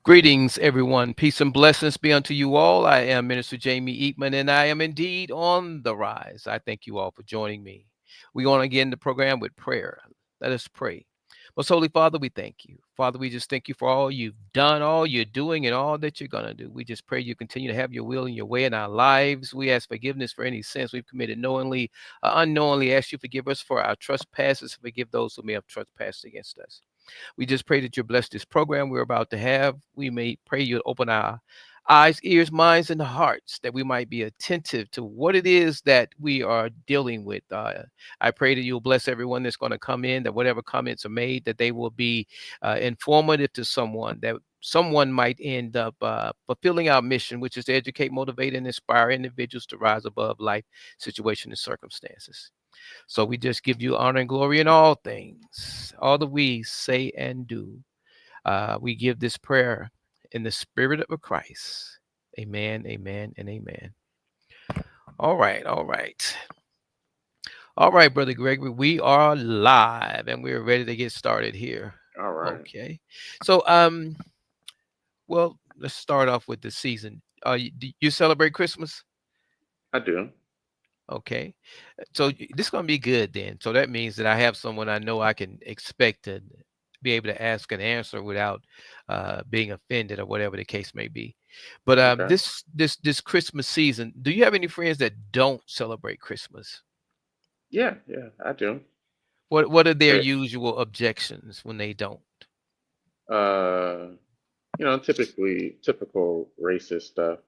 Greetings, everyone. Peace and blessings be unto you all. I am Minister Jamie Eatman, and I am indeed on the rise. I thank you all for joining me. We're going to begin the program with prayer. Let us pray. Most Holy Father, we thank you. Father, we just thank you for all you've done, all you're doing, and all that you're going to do. We just pray you continue to have your will and your way in our lives. We ask forgiveness for any sins we've committed knowingly or unknowingly. Ask you forgive us for our trespasses. Forgive those who may have trespassed against us. We just pray that you bless this program we're about to have. We may pray you open our eyes, ears, minds, and hearts that we might be attentive to what it is that we are dealing with. I pray that you'll bless everyone that's going to come in, that whatever comments are made, that they will be informative to someone, that someone might end up fulfilling our mission, which is to educate, motivate, and inspire individuals to rise above life, situation, and circumstances. So we just give you honor and glory in all things, all that we say and do. We give this prayer in the spirit of Christ. Amen, amen, and amen. All right, all right. All right, Brother Gregory, we are live and we're ready to get started here. All right. Okay. So, well, let's start off with the season. Do you celebrate Christmas? I do. Okay. So this is going to be good then. So that means that I have someone I know I can expect to be able to ask and answer without being offended or whatever the case may be. But Okay. this Christmas season, do you have any friends that don't celebrate Christmas? Yeah, yeah, I do. What are their They, usual objections when they don't? uh, typical racist stuff.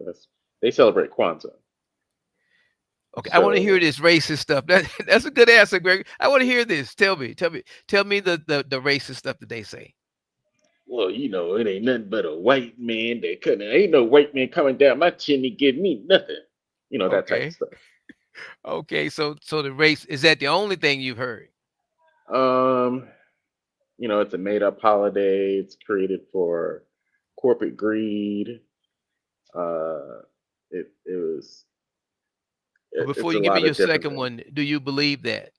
They celebrate Kwanzaa. Okay, I want to hear So, this racist stuff. That's a good answer, Greg. I want to hear this. Tell me the racist stuff that they say. well, it ain't nothing but a white man that couldn't. Ain't no white man coming down my chimney give me nothing. That type of Okay. stuff. Okay, so the race is that the only thing you've heard? Um, it's a made up holiday. It's created for corporate greed. Uh, it was But it's before a you give me lot your of different second things. one, do you believe that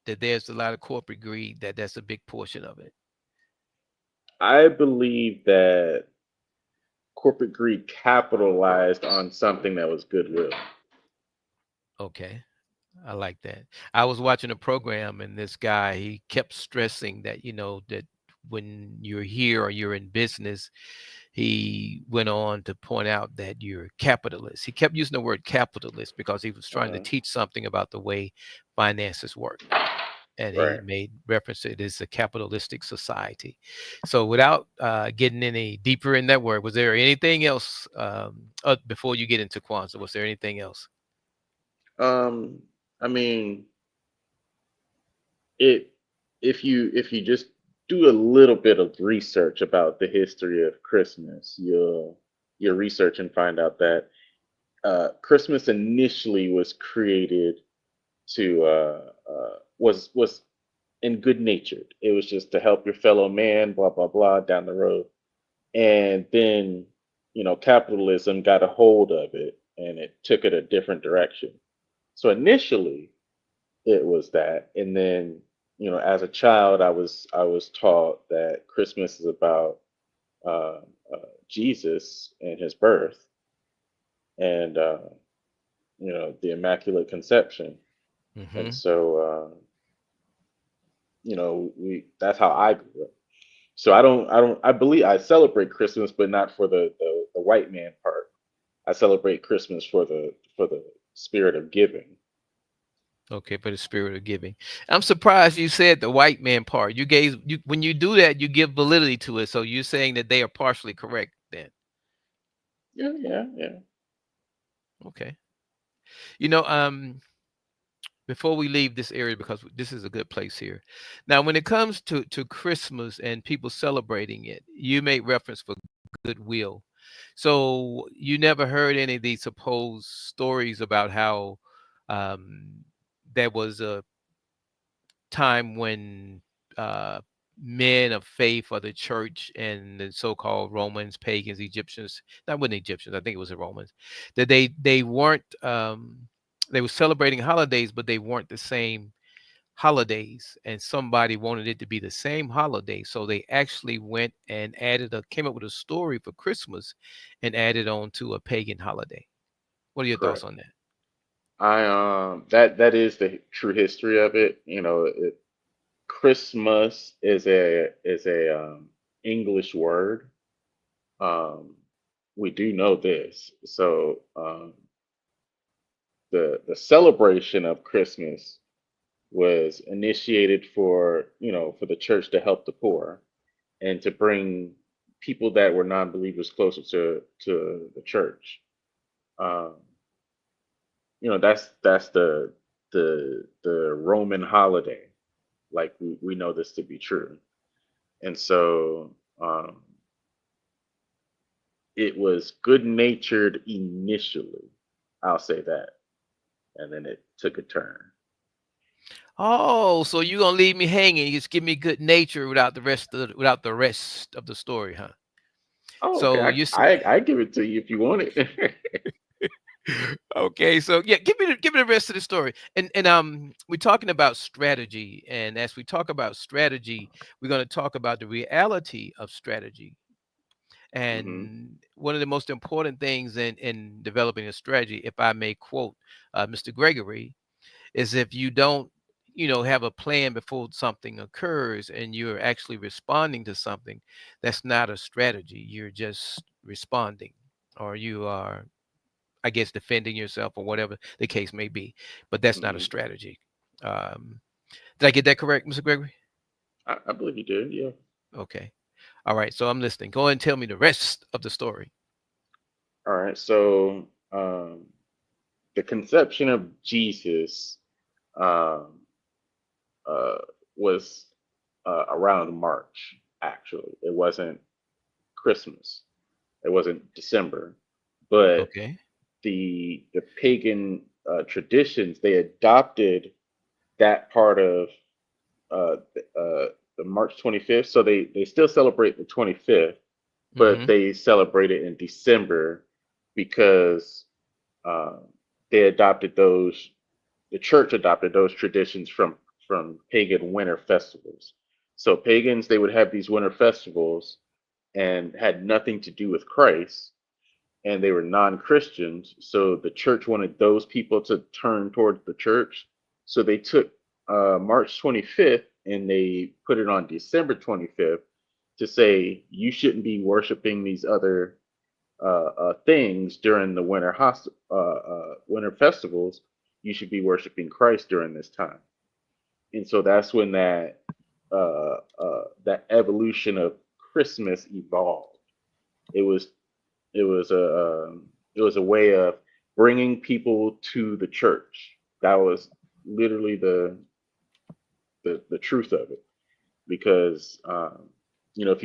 there's a lot of corporate greed, that's a big portion of it? I believe that corporate greed capitalized on something that was goodwill. Okay, I like that. I was watching a program and this guy, he kept stressing that, that when you're here or you're in business, he went on to point out that you're capitalist. He kept using the word capitalist because he was trying to Uh, teach something about the way finances work. And he right. made reference to it as a capitalistic society. So, without getting any deeper in that word, was there anything else before you get into Kwanzaa? Was there anything else? Um, I mean, it if you just do a little bit of research about the history of Christmas, you'll research and find out that Christmas initially was created to was in good natured. It was just to help your fellow man, blah blah blah, down the road. And then capitalism got a hold of it and it took it a different direction. So initially it was that, and then as a child I was taught that Christmas is about uh, Jesus and his birth, and the Immaculate Conception. And Hmm. so we that's how I grew up. So I believe I celebrate Christmas, but not for the white man part. I celebrate Christmas for the spirit of giving. Okay, for the spirit of giving. I'm surprised you said the white man part. You when you do that, you give validity to it. So you're saying that they are partially correct then. Yeah, yeah, yeah. Okay. You know, before we leave this area, because this is a good place here. Now, when it comes to Christmas and people celebrating it, you made reference for goodwill. So you never heard any of these supposed stories about how um, there was a time when uh, men of faith of the church and the so-called Romans, pagans, Egyptians, not when the Egyptians, I think it was the Romans, that they weren't they were celebrating holidays, but they weren't the same holidays, and somebody wanted it to be the same holiday, so they actually went and came up with a story for Christmas and added on to a pagan holiday. What are your thoughts Correct. on that? That is the true history of it. Christmas is a English word. Um, we do know this. So the celebration of Christmas was initiated for the church to help the poor and to bring people that were non-believers closer to the church. Um, that's the Roman holiday. Like we know this to be true. And so it was good natured initially. I'll say that. And then it took a turn. Oh, so you gonna leave me hanging? You just give me good nature without the rest of the story, huh? Oh, okay. So I you say, I, I give it to you if you want it. okay, so yeah, give me the rest of the story. And we're talking about strategy, and as we talk about strategy, we're going to talk about the reality of strategy. hmm And one of the most important things in developing a strategy, if I may quote Mr. Gregory, is if you don't, have a plan before something occurs and you're actually responding to something, that's not a strategy. You're just responding, or you are, I guess, defending yourself or whatever the case may be. But that's not a hmm strategy. Um, did I get that correct, Mr. Gregory? I believe you did. Yeah. Okay. All right. So I'm listening. Go ahead and tell me the rest of the story. All right. So the conception of Jesus um, uh, was around March. Actually, it wasn't Christmas. It wasn't December, but Okay. the pagan traditions they adopted that part of the March 25th. So they still celebrate the 25th, but Mm-hmm. they celebrate it in December because uh, they adopted those. The church adopted those traditions from pagan winter festivals. So pagans they would have these winter festivals and had nothing to do with Christ, and they were non-Christians. So the church wanted those people to turn towards the church. So they took March 25th and they put it on December 25th to say you shouldn't be worshiping these other things during the winter festivals. You should be worshiping Christ during this time. And so that's when that evolution of Christmas evolved. It was it was a way of bringing people to the church. That was literally the truth of it. Because if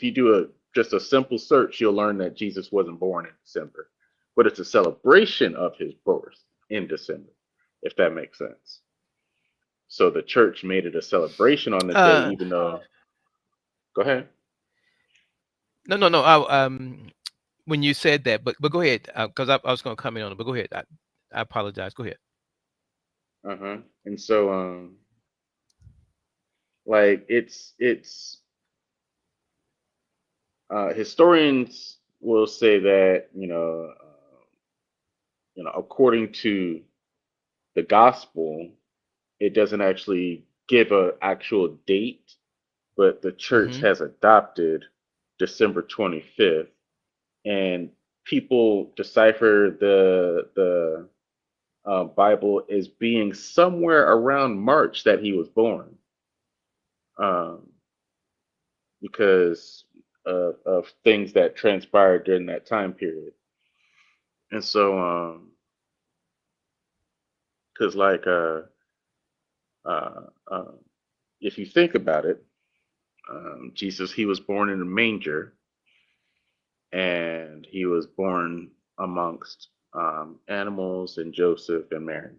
you do a just a simple search, you'll learn that Jesus wasn't born in December, but it's a celebration of his birth in December, if that makes sense. So the church made it a celebration on this day, Uh, even though. Go ahead. no, no, no. When you said that, but go ahead, because I was going to comment on it. But go ahead. I apologize. Go ahead. Uh-huh. And so like it's historians will say that according to the gospel, it doesn't actually give a actual date, but the church Mm-hmm. has adopted December 25th, and people decipher the Bible as being somewhere around March that he was born, um, because of things that transpired during that time period. And so, because uh, uh, if you think about it, Jesus, he was born in a manger, and he was born amongst animals and Joseph and Mary.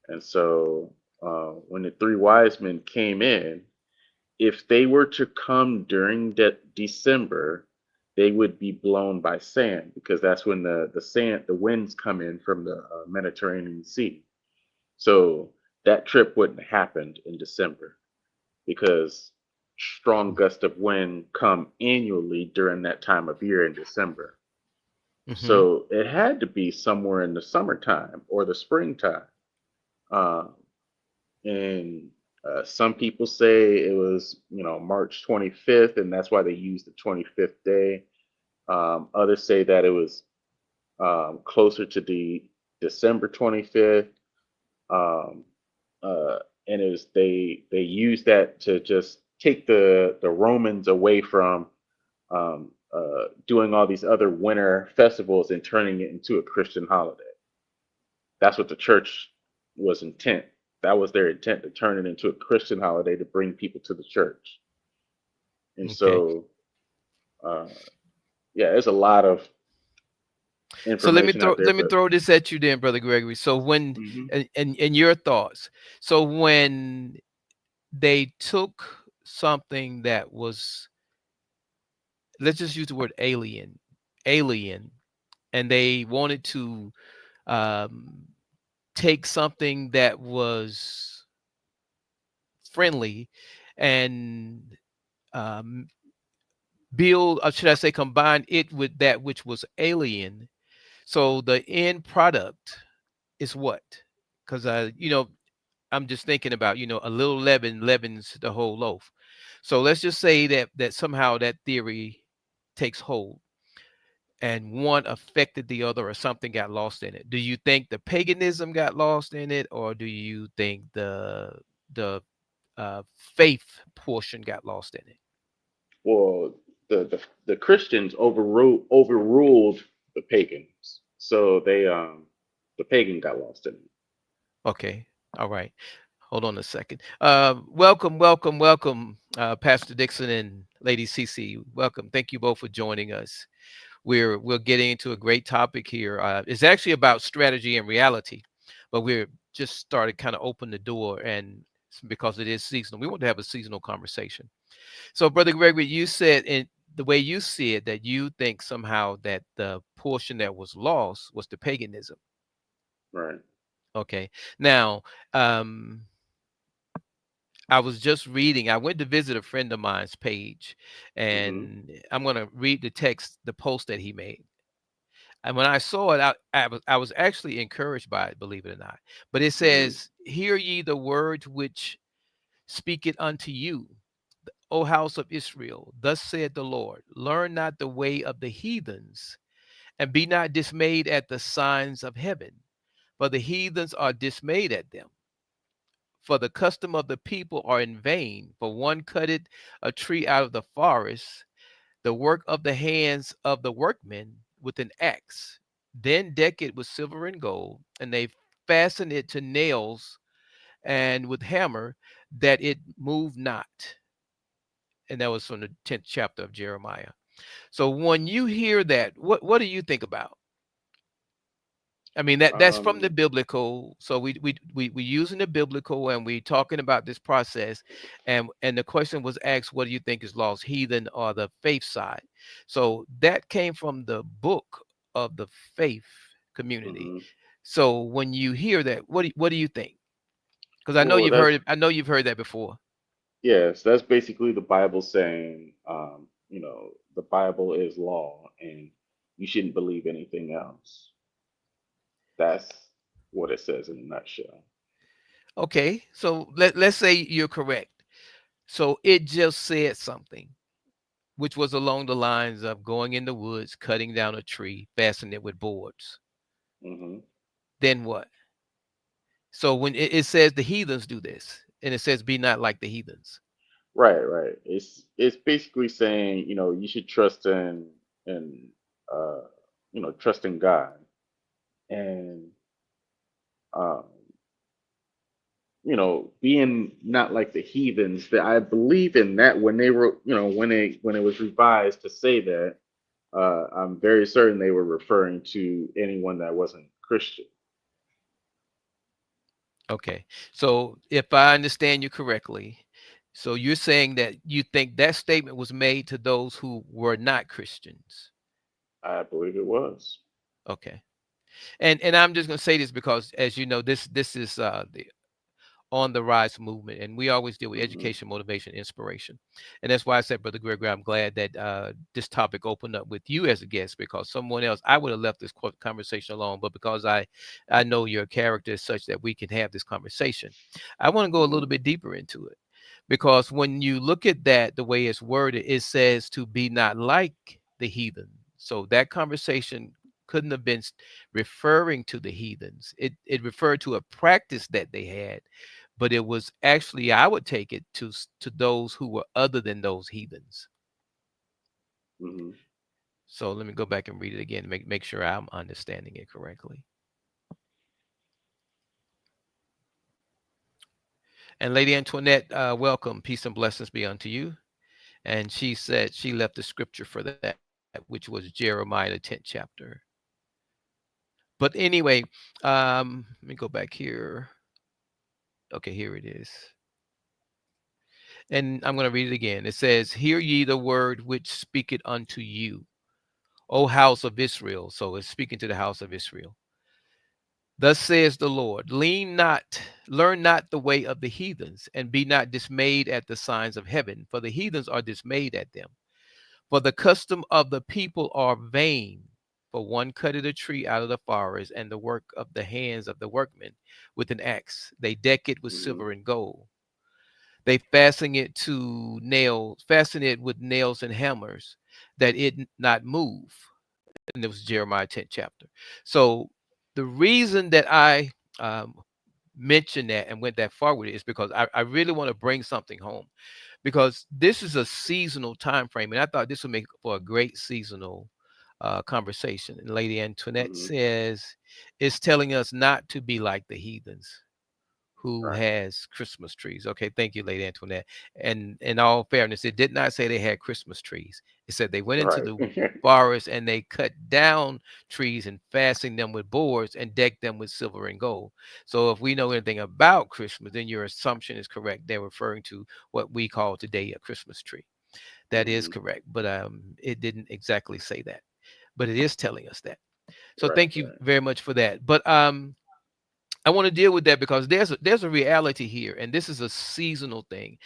And so, when the three wise men came in, if they were to come during December, they would be blown by sand because that's when the winds come in from the Mediterranean Sea. So that trip wouldn't have happened in December because strong gusts of wind come annually during that time of year in December. Mm-hmm. So it had to be somewhere in the summertime or the springtime. Um, and some people say it was, March 25th, and that's why they used the 25th day. Others say that it was closer to the December 25th. Um, uh, and it was they used that to just take the Romans away from doing all these other winter festivals and turning it into a Christian holiday. That's what the church was intent. That was their intent, to turn it into a Christian holiday to bring people to the church. And Okay. so, uh, yeah, there's a lot of So let me information throw out there, let me but throw this at you then, Brother Gregory. So when mhm, and your thoughts. So when they took something that was, let's just use the word alien, and they wanted to um, take something that was friendly and um, build, or should I say, combine it with that which was alien. So the end product is what? Because I'm just thinking about, a little leaven leavens the whole loaf. So let's just say that somehow that theory takes hold and one affected the other or something got lost in it. Do you think the paganism got lost in it, or do you think the faith portion got lost in it? well, the Christians overruled the pagans, so the pagan got lost in it. Okay. All right. Hold on a second. Welcome, Pastor Dixon and Lady Cece. Welcome. Thank you both for joining us. We're getting into a great topic here. It's actually about strategy and reality, but we're just started kind of open the door, and because it is seasonal, we want to have a seasonal conversation. So, Brother Gregory, you said in the way you see it that you think somehow that the portion that was lost was the paganism. Right. Okay. Now, um, I was just reading. I went to visit a friend of mine's page, Hmm. and I'm going to read the text, the post that he made. And when I saw it, I was actually encouraged by it, believe it or not. But it Hmm. says, "Hear ye the words which speak it unto you, O house of Israel. Thus saith the Lord: Learn not the way of the heathens, and be not dismayed at the signs of heaven, for the heathens are dismayed at them. For the custom of the people are in vain. For one cutteth a tree out of the forest, the work of the hands of the workmen with an axe. Then deck it with silver and gold, and they fasten it to nails and with hammer, that it move not." And that was from the 10th chapter of Jeremiah. So when you hear that, what do you think about? I mean, that's from the Um, biblical. So we using the biblical, and we talking about this process, and the question was asked, what do you think is lost, heathen or the faith side? So that came from the book of the faith community. mhm. So when you hear that, what do you think? Because I know Well, you've heard that's it. I know you've heard that before. yes, that's basically the Bible saying, the Bible is law, and you shouldn't believe anything else. That's what it says in a nutshell. Okay, so let's say you're correct. So it just said something, which was along the lines of going in the woods, cutting down a tree, fastening it with boards. Hmm. Then what? So when it says the heathens do this, and it says be not like the heathens. Right, right. It's basically saying, you should trust in uh, trust in God, and um, being not like the heathens. That I believe in that when they were, when it was revised to say that, I'm very certain they were referring to anyone that wasn't Christian. Okay. So if I understand you correctly, so you're saying that you think that statement was made to those who were not Christians. I believe it was. Okay. And I'm just going to say this because, as you know, this is the on the Rise movement, and we always deal with Mm-hmm. education, motivation, inspiration. And that's why I said, Brother Gregory, I'm glad that this topic opened up with you as a guest, because someone else, I would have left this conversation alone, but because I know your character is such that we can have this conversation, I want to go a Mm-hmm. little bit deeper into it. Because when you look at that, the way it's worded, it says to be not like the heathen. So that conversation couldn't have been referring to the heathens. It referred to a practice that they had, but it was actually, I would take it to those who were other than those heathens. Mm-hmm. So let me go back and read it again to make sure I'm understanding it correctly. And Lady Antoinette, welcome, peace and blessings be unto you. And she said she left the scripture for that, which was Jeremiah the 10th chapter. But anyway, let me go back here. Okay, here it is. And I'm going to read it again. It says, "Hear ye the word which speaketh unto you, O house of Israel." So it's speaking to the house of Israel. "Thus says the Lord, learn not the way of the heathens, and be not dismayed at the signs of heaven, for the heathens are dismayed at them. For the custom of the people are vain. For one cutteth a tree out of the forest, and the work of the hands of the workmen with an axe. They deck it with Mm-hmm. silver and gold. They fasten it with nails and hammers, that it not move." And it was Jeremiah 10th chapter. So the reason that I mentioned that and went that far with it is because I really want to bring something home, because this is a seasonal time frame, and I thought this would make for a great seasonal conversation. And Lady Antoinette Mm-hmm. says it's telling us not to be like the heathens who Right. has Christmas trees. Okay, thank you, Lady Antoinette. And in all fairness, it did not say they had Christmas trees. It said they went into Right. the forest and they cut down trees and fastened them with boards and decked them with silver and gold. So if we know anything about Christmas, then your assumption is correct. They're referring to what we call today a Christmas tree. That is Mm-hmm. correct, but it didn't exactly say that, but it is telling us that. So Right. thank you Right. very much for that. But I want to deal with that because there's a reality here, and this is a seasonal thing.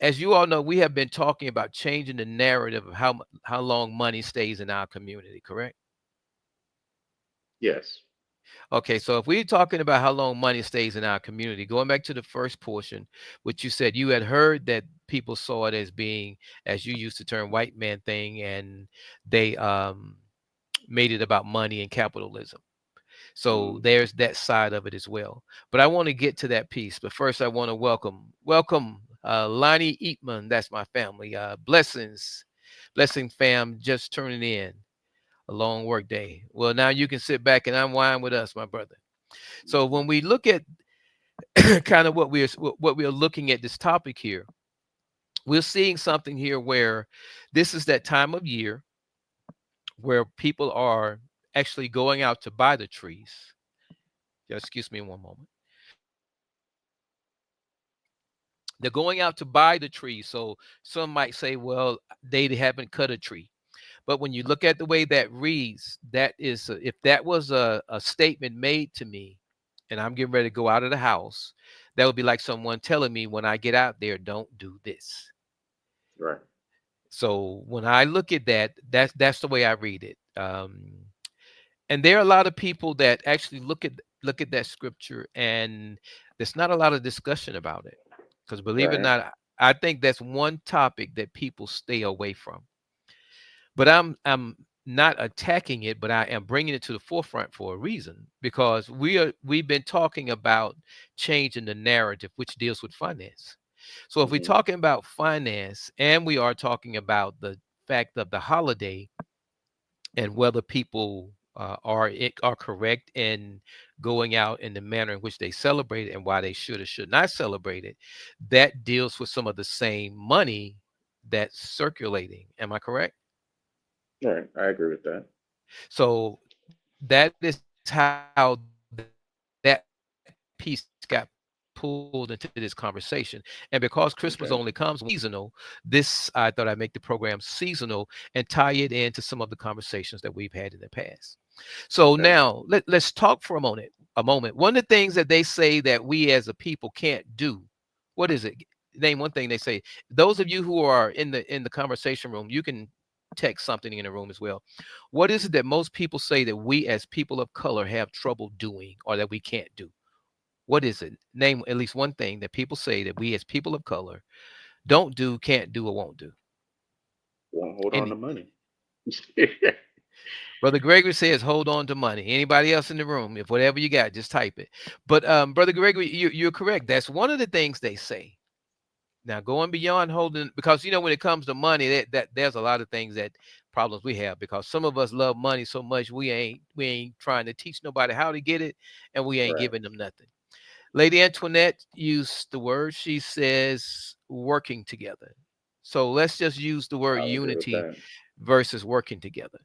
As you all know, we have been talking about changing the narrative of how long money stays in our community. Correct? Yes. Okay, so if we're talking about how long money stays in our community, going back to the first portion, which you said you had heard that people saw it as being, as you used the term, white man thing, and they made it about money and capitalism. So Mm-hmm. there's that side of it as well. But I want to get to that piece. But first, I want to welcome Lonnie Eatman. That's my family. Blessing fam, just turning in a long work day. Well, now you can sit back and unwind with us, my brother. So Mm-hmm. when we look at kind of what we're looking at this topic here, we're seeing something here where this is that time of year where people are actually going out to buy the trees. Just excuse me one moment. They're going out to buy the tree. So some might say, well, they haven't cut a tree. But when you look at the way that reads, that is, if that was a statement made to me and I'm getting ready to go out of the house, that would be like someone telling me when I get out there, don't do this. Right. So when I look at that, that's the way I read it. And there are a lot of people that actually look at that scripture, and there's not a lot of discussion about it. Because believe it or Right. not, I think that's one topic that people stay away from. But I'm not attacking it, but I am bringing it to the forefront for a reason, because we've been talking about changing the narrative, which deals with finance. So if we're Mm-hmm. talking about finance and we are talking about the fact of the holiday and whether people are correct in going out in the manner in which they celebrate it and why they should or should not celebrate it, that deals with some of the same money that's circulating. Am I correct? Right. I agree with that. So that is how that piece got put in there. pulled into this conversation. And because Christmas only Okay. comes seasonal, this I thought I'd make the program seasonal and tie it into some of the conversations that we've had in the past. So Okay. now let's talk for a moment. A moment. One of the things that they say that we as a people can't do. What is it? Name one thing they say. Those of you who are in the conversation room, you can text something in the room as well. What is it that most people say that we as people of color have trouble doing or that we can't do? What is it? Name at least one thing that people say that we as people of color don't do, can't do, or won't do. Won't hold on to Any money. Brother Gregory says, hold on to money. Anybody else in the room, if whatever you got, just type it. But Brother Gregory, you're correct. That's one of the things they say. Now, going beyond holding, because when it comes to money, that there's a lot of things that problems we have because some of us love money so much we ain't trying to teach nobody how to get it, and we ain't Right. giving them nothing. Lady Antoinette used the word. She says working together. So let's just use the word I'll agree with unity that. versus working together.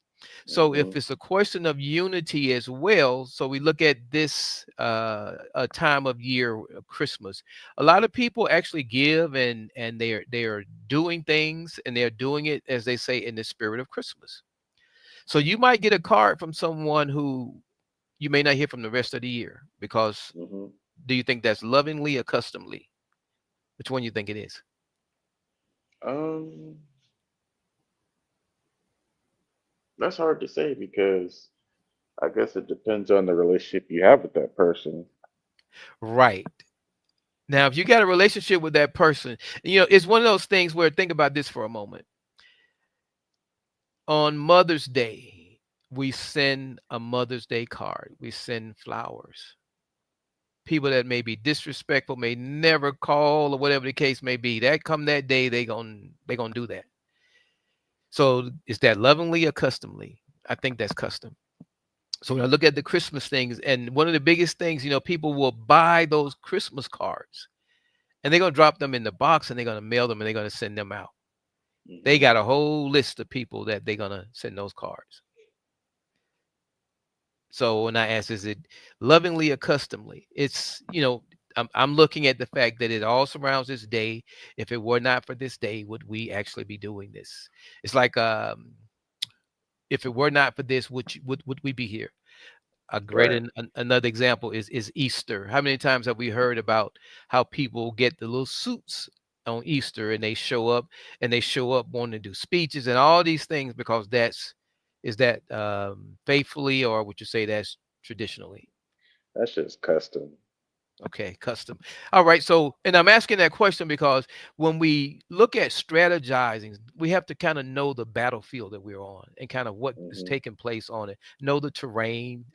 So Hmm. if it's a question of unity as well, so we look at this a time of year, Christmas. A lot of people actually give and they are doing things and they're doing it as they say in the spirit of Christmas. So you might get a card from someone who you may not hear from the rest of the year because Hmm. do you think that's lovingly or customly? Which one you think it is? Um, that's hard to say because I guess it depends on the relationship you have with that person. Right. Now, if you got a relationship with that person, it's one of those things where think about this for a moment. On Mother's Day, we send a Mother's Day card. We send flowers. People that may be disrespectful may never call or whatever the case may be. That come that day, they gonna do that. So is that lovingly or customly? I think that's custom. So when I look at the Christmas things, and one of the biggest things, people will buy those Christmas cards and they're gonna drop them in the box and they're gonna mail them and they're gonna send them out. They Hmm. got a whole list of people that they're gonna send those cards. So when I ask, is it lovingly or customly? I'm looking at the fact that it all surrounds this day. If it were not for this day, would we actually be doing this? It's like if it were not for this, would we be here? A great Right. another example is Easter. How many times have we heard about how people get the little suits on Easter and they show up wanting to do speeches and all these things because is that faithfully or would you say that's traditionally? That's just custom. Okay, custom. All right. So, and I'm asking that question because when we look at strategizing, we have to kind of know the battlefield that we're on and kind of what is Hmm. taking place on it. Know the terrain,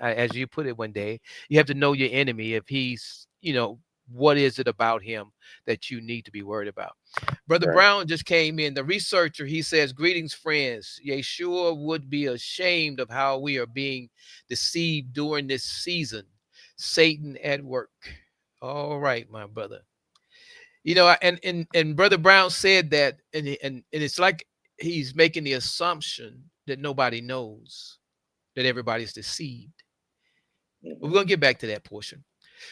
as you put it one day, you have to know your enemy. If what is it about him that you need to be worried about? Brother Right. Brown just came in, the researcher. He says, "Greetings, friends. Yeshua would be ashamed of how we are being deceived during this season. Satan at work." All right, my brother. And Brother Brown said that, and it's like he's making the assumption that nobody knows that everybody's deceived. But we're Hmm. gonna get back to that portion.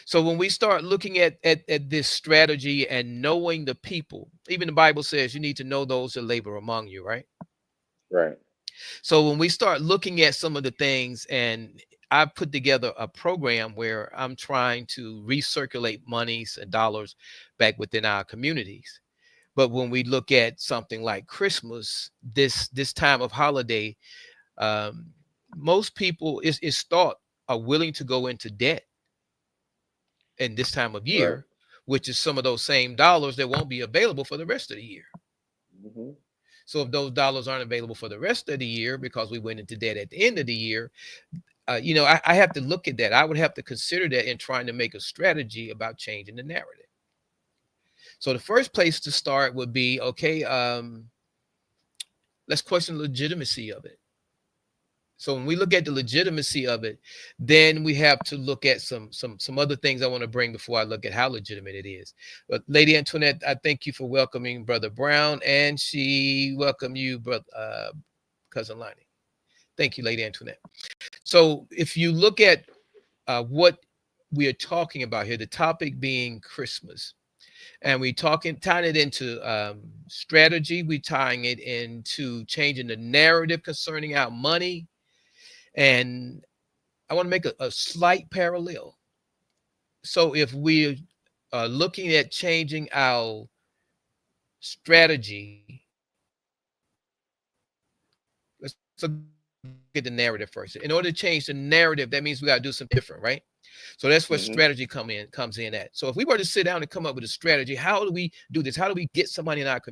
So when we start looking at this strategy and knowing the people, even the Bible says you need to know those that labor among you, right? Right. So when we start looking at some of the things, and I put together a program where I'm trying to recirculate monies and dollars back within our communities. But when we look at something like Christmas, this time of holiday, um, most people is thought are willing to go into debt in this time of Right. year, which is some of those same dollars that won't be available for the rest of the year. Hmm. So if those dollars aren't available for the rest of the year because we went into debt at the end of the year, I have to look at that. I would have to consider that in trying to make a strategy about changing the narrative. So the first place to start would be okay. Let's question the legitimacy of it. So when we look at the legitimacy of it, then we have to look at some other things I want to bring before I look at how legitimate it is. But Lady Antoinette, I thank you for welcoming Brother Brown, and she welcomed you, brother cousin Lonnie. Thank you, Lady Antoinette. So if you look at what we are talking about here, the topic being Christmas. And we talking tying it into strategy. We tying it into changing the narrative concerning our money. And I want to make a slight parallel. So if we are looking at changing our strategy, let's look at the narrative first. In order to change the narrative, that means we got to do something different, right? So that's where strategy Hmm. comes in at. So if we were to sit down and come up with a strategy, how do we do this? How do we get somebody in our community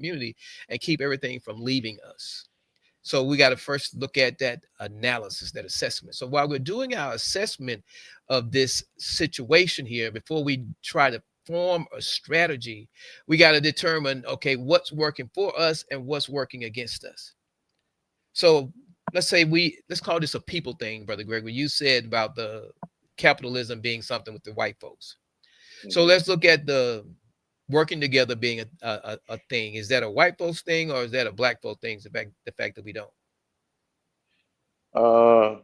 and keep everything from leaving us? So we got to first look at that analysis, that assessment. So while we're doing our assessment of this situation here, before we try to form a strategy, we got to determine, okay, what's working for us and what's working against us. So let's call this a people thing, Brother Gregory. You said about the capitalism being something with the white folks. So Hmm. let's look at the working together being a thing. Is that a white folks thing or is that a black folks thing? The fact that we don't. Uh,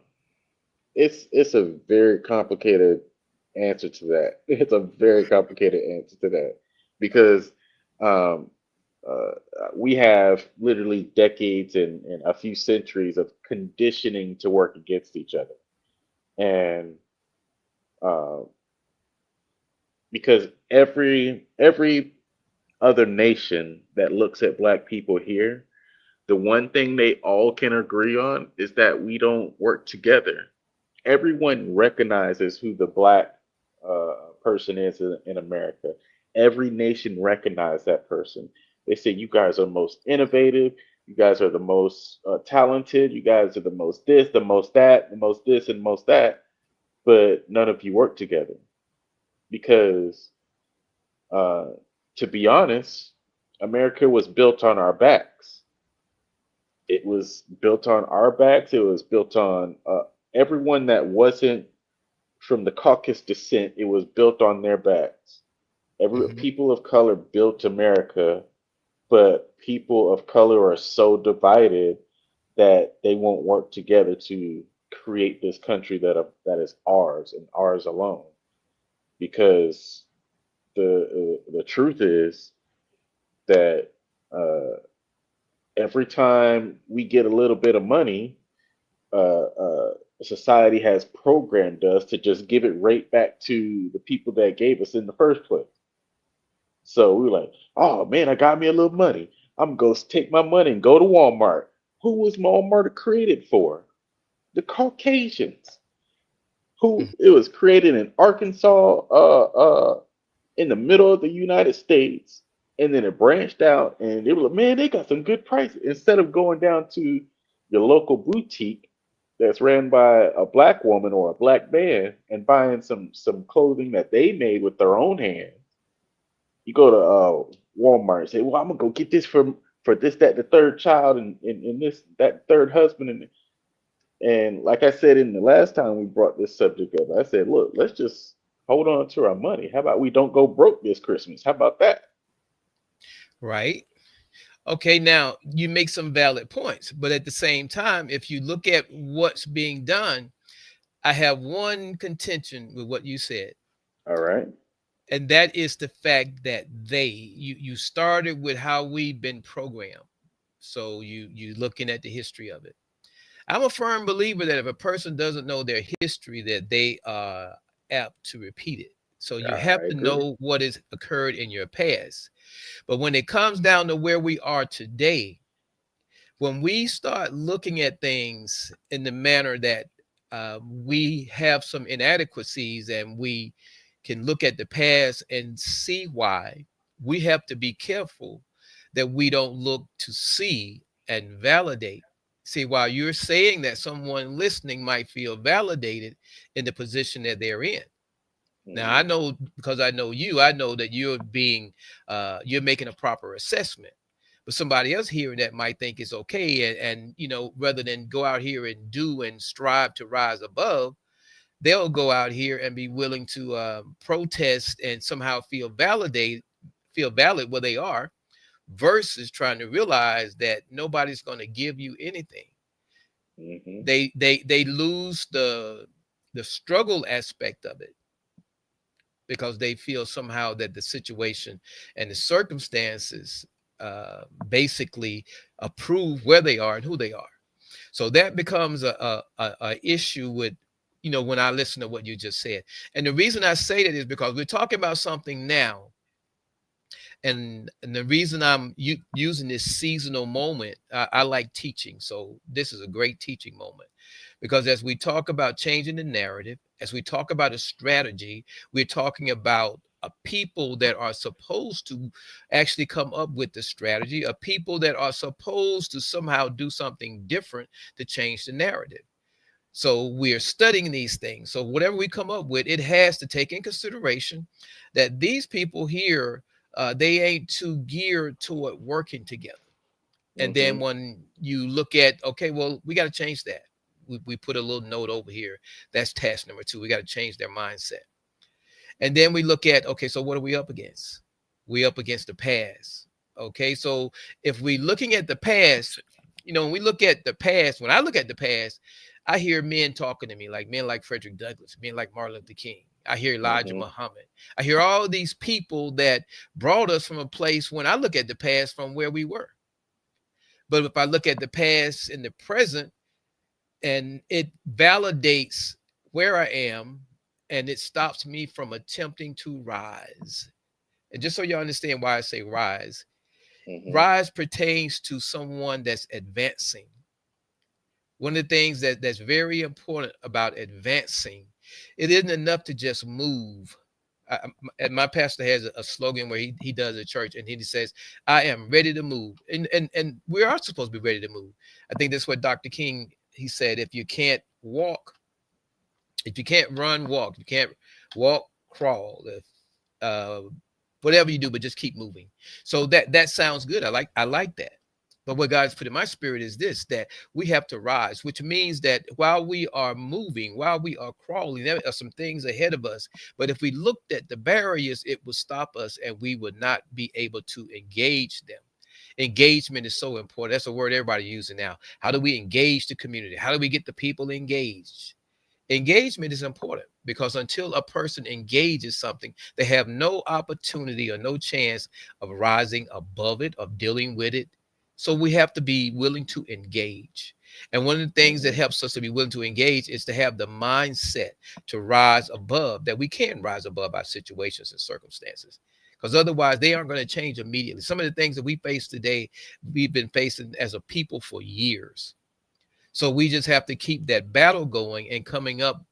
it's a very complicated answer to that. It's a very complicated answer to that because um, we have literally decades and a few centuries of conditioning to work against each other, and uh, because every other nation that looks at black people here, the one thing they all can agree on is that we don't work together. Everyone recognizes who the black person is in America. Every nation recognizes that person. They say you guys are most innovative. You guys are the most talented. You guys are the most this, the most that, the most this, and most that. But none of you work together because, uh, to be honest, America was built on our backs. It was built on our backs. It was built on everyone that wasn't from the Caucasus descent. It was built on their backs. Every Mhm. people of color built America, but people of color are so divided that they won't work together to create this country that is ours and ours alone. Because the truth is that uh, every time we get a little bit of money, society has programmed us to just give it right back to the people that gave us in the first place. So we were like, oh man, I got me a little money. I'm gonna go take my money and go to Walmart. Who was Walmart created for? The Caucasians. Who it was created in Arkansas, in the middle of the United States, and then it branched out, and it was like, man, they got some good prices. Instead of going down to your local boutique that's ran by a black woman or a black man and buying some clothing that they made with their own hands, you go to Walmart and say, well, I'm gonna go get this for this, that, the third child, and this, that third husband, and like I said in the last time we brought this subject up, I said, look, let's just hold on to our money. How about we don't go broke this Christmas? How about that? Right. Okay, now you make some valid points, but at the same time, if you look at what's being done, I have one contention with what you said, All right. and that is the fact that you started with how we've been programmed. So you looking at the history of it. I'm a firm believer that if a person doesn't know their history, that they are apt to repeat it. So you I have to agree. know what has occurred in your past. But when it comes down to where we are today, when we start looking at things in the manner that we have some inadequacies and we can look at the past and see why, we have to be careful that we don't look to see and validate. See, while you're saying that, someone listening might feel validated in the position that they're in. Now, I Hmm. know, because I know you, I know that you're making a proper assessment. But somebody else hearing that might think it's okay, and rather than go out here and do and strive to rise above, they'll go out here and be willing to protest and somehow feel valid where they are, versus trying to realize that nobody's going to give you anything. Hmm. They lose the struggle aspect of it. because they feel somehow that the situation and the circumstances basically approve where they are and who they are. So that becomes a issue with, when I listen to what you just said. And the reason I say that is because we're talking about something now, and the reason I'm using this seasonal moment, I like teaching. So this is a great teaching moment, because as we talk about changing the narrative, as we talk about a strategy, we're talking about a people that are supposed to actually come up with the strategy, a people that are supposed to somehow do something different to change the narrative. So we're studying these things. So whatever we come up with, it has to take in consideration that these people here, they ain't too geared toward working together. And then Mm-hmm. when you look at, okay, well, we got to change that. We put a little note over here. That's task number 2. We got to change their mindset. And then we look at, okay, so what are we up against? We up against the past. Okay, so if we looking at the past, when we look at the past, when I look at the past, I hear men talking to me, like men like Frederick Douglass, men like Martin Luther King. I hear Elijah Mm-hmm. Muhammad. I hear all these people that brought us from a place, when I look at the past, from where we were. But if I look at the past and the present, and it validates where I am, and it stops me from attempting to rise. And just so you understand why I say rise, Mm-hmm. rise pertains to someone that's advancing. One of the things that's very important about advancing, it isn't enough to just move. And my pastor has a slogan where he does at church, and he says, "I am ready to move," and we are supposed to be ready to move. I think that's what Dr. King, he said, if you can't walk, if you can't run, walk. If you can't walk, crawl. If uh, whatever you do, but just keep moving. So that sounds good. I like that. But what God's put in my spirit is this: that we have to rise, which means that while we are moving, while we are crawling, there are some things ahead of us. But if we looked at the barriers, it would stop us, and we would not be able to engage them. Engagement is so important. That's a word everybody using now. How do we engage the community? How do we get the people engaged? Engagement is important, because until a person engages something, they have no opportunity or no chance of rising above it, of dealing with it. So we have to be willing to engage. And one of the things that Mm-hmm. helps us to be willing to engage is to have the mindset to rise above, that we can rise above our situations and circumstances. Because otherwise, they aren't going to change immediately. Some of the things that we face today, we've been facing as a people for years. So we just have to keep that battle going and coming up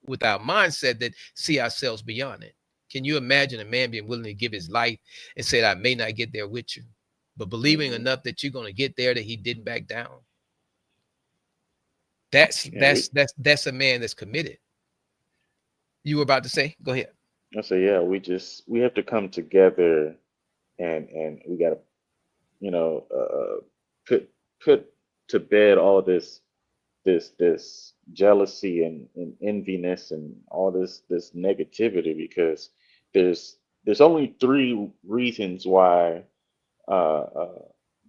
with our mindset that see ourselves beyond it. Can you imagine a man being willing to give his life and said, I may not get there with you, but believing Mm-hmm. enough that you're going to get there, that he didn't back down? That's Yeah, that's that's that's a man that's committed. You were about to say, go ahead. I say, yeah, we have to come together, and we got to, you know, put put to bed all this jealousy and enviness and all this negativity, because there's only three reasons why uh,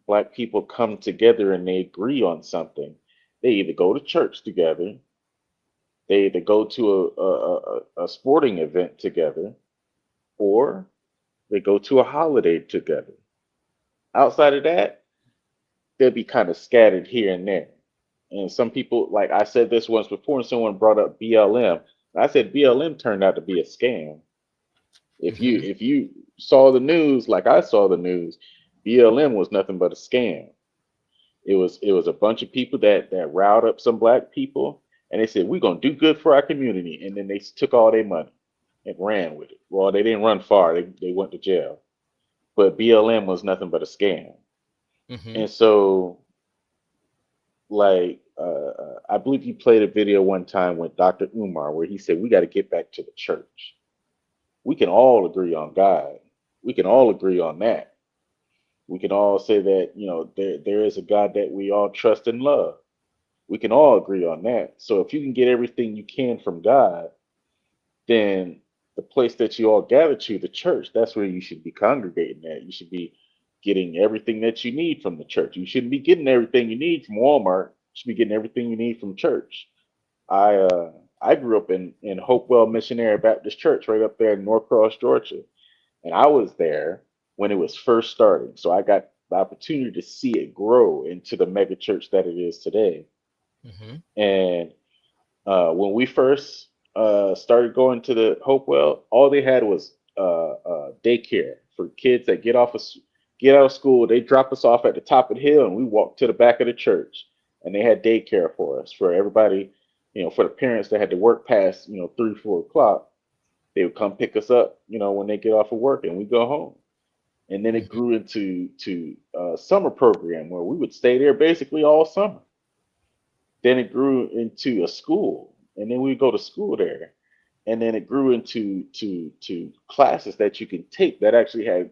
black people come together and they agree on something. They either go to church together, they either go to a sporting event together, or they go to a holiday together. Outside of that, they'll be kind of scattered here and there. And some people, like I said this once before, and someone brought up BLM. I said BLM turned out to be a scam. Hmm. If you saw the news like I saw the news, BLM was nothing but a scam. It was a bunch of people that riled up some black people, and they said we're gonna do good for our community, and then they took all their money and ran with it. Well, they didn't run far; they went to jail. But BLM was nothing but a scam, Hmm. and so like I believe you played a video one time with Dr. Umar where he said we got to get back to the church. We can all agree on God. We can all agree on that. We can all say that there is a God that we all trust and love. We can all agree on that. So if you can get everything you can from God, then the place that you all gather to, the church, that's where you should be congregating at. You should be getting everything that you need from the church. You shouldn't be getting everything you need from Walmart. You should be getting everything you need from church. I I grew up in Hopewell Missionary Baptist Church right up there in Norcross, Georgia, and I was there when it was first starting. So I got the opportunity to see it grow into the mega church that it is today. Hmm. And when we first started going to the Hopewell, all they had was daycare for kids that get out of school. They drop us off at the top of the hill, and we walk to the back of the church. And they had daycare for us, for everybody, for the parents that had to work past 3, 4 o'clock. They would come pick us up, when they get off of work, and we go home. And then it Hmm. grew into to a summer program where we would stay there basically all summer. Then it grew into a school, and then we go to school there, and then it grew into to classes that you can take that actually had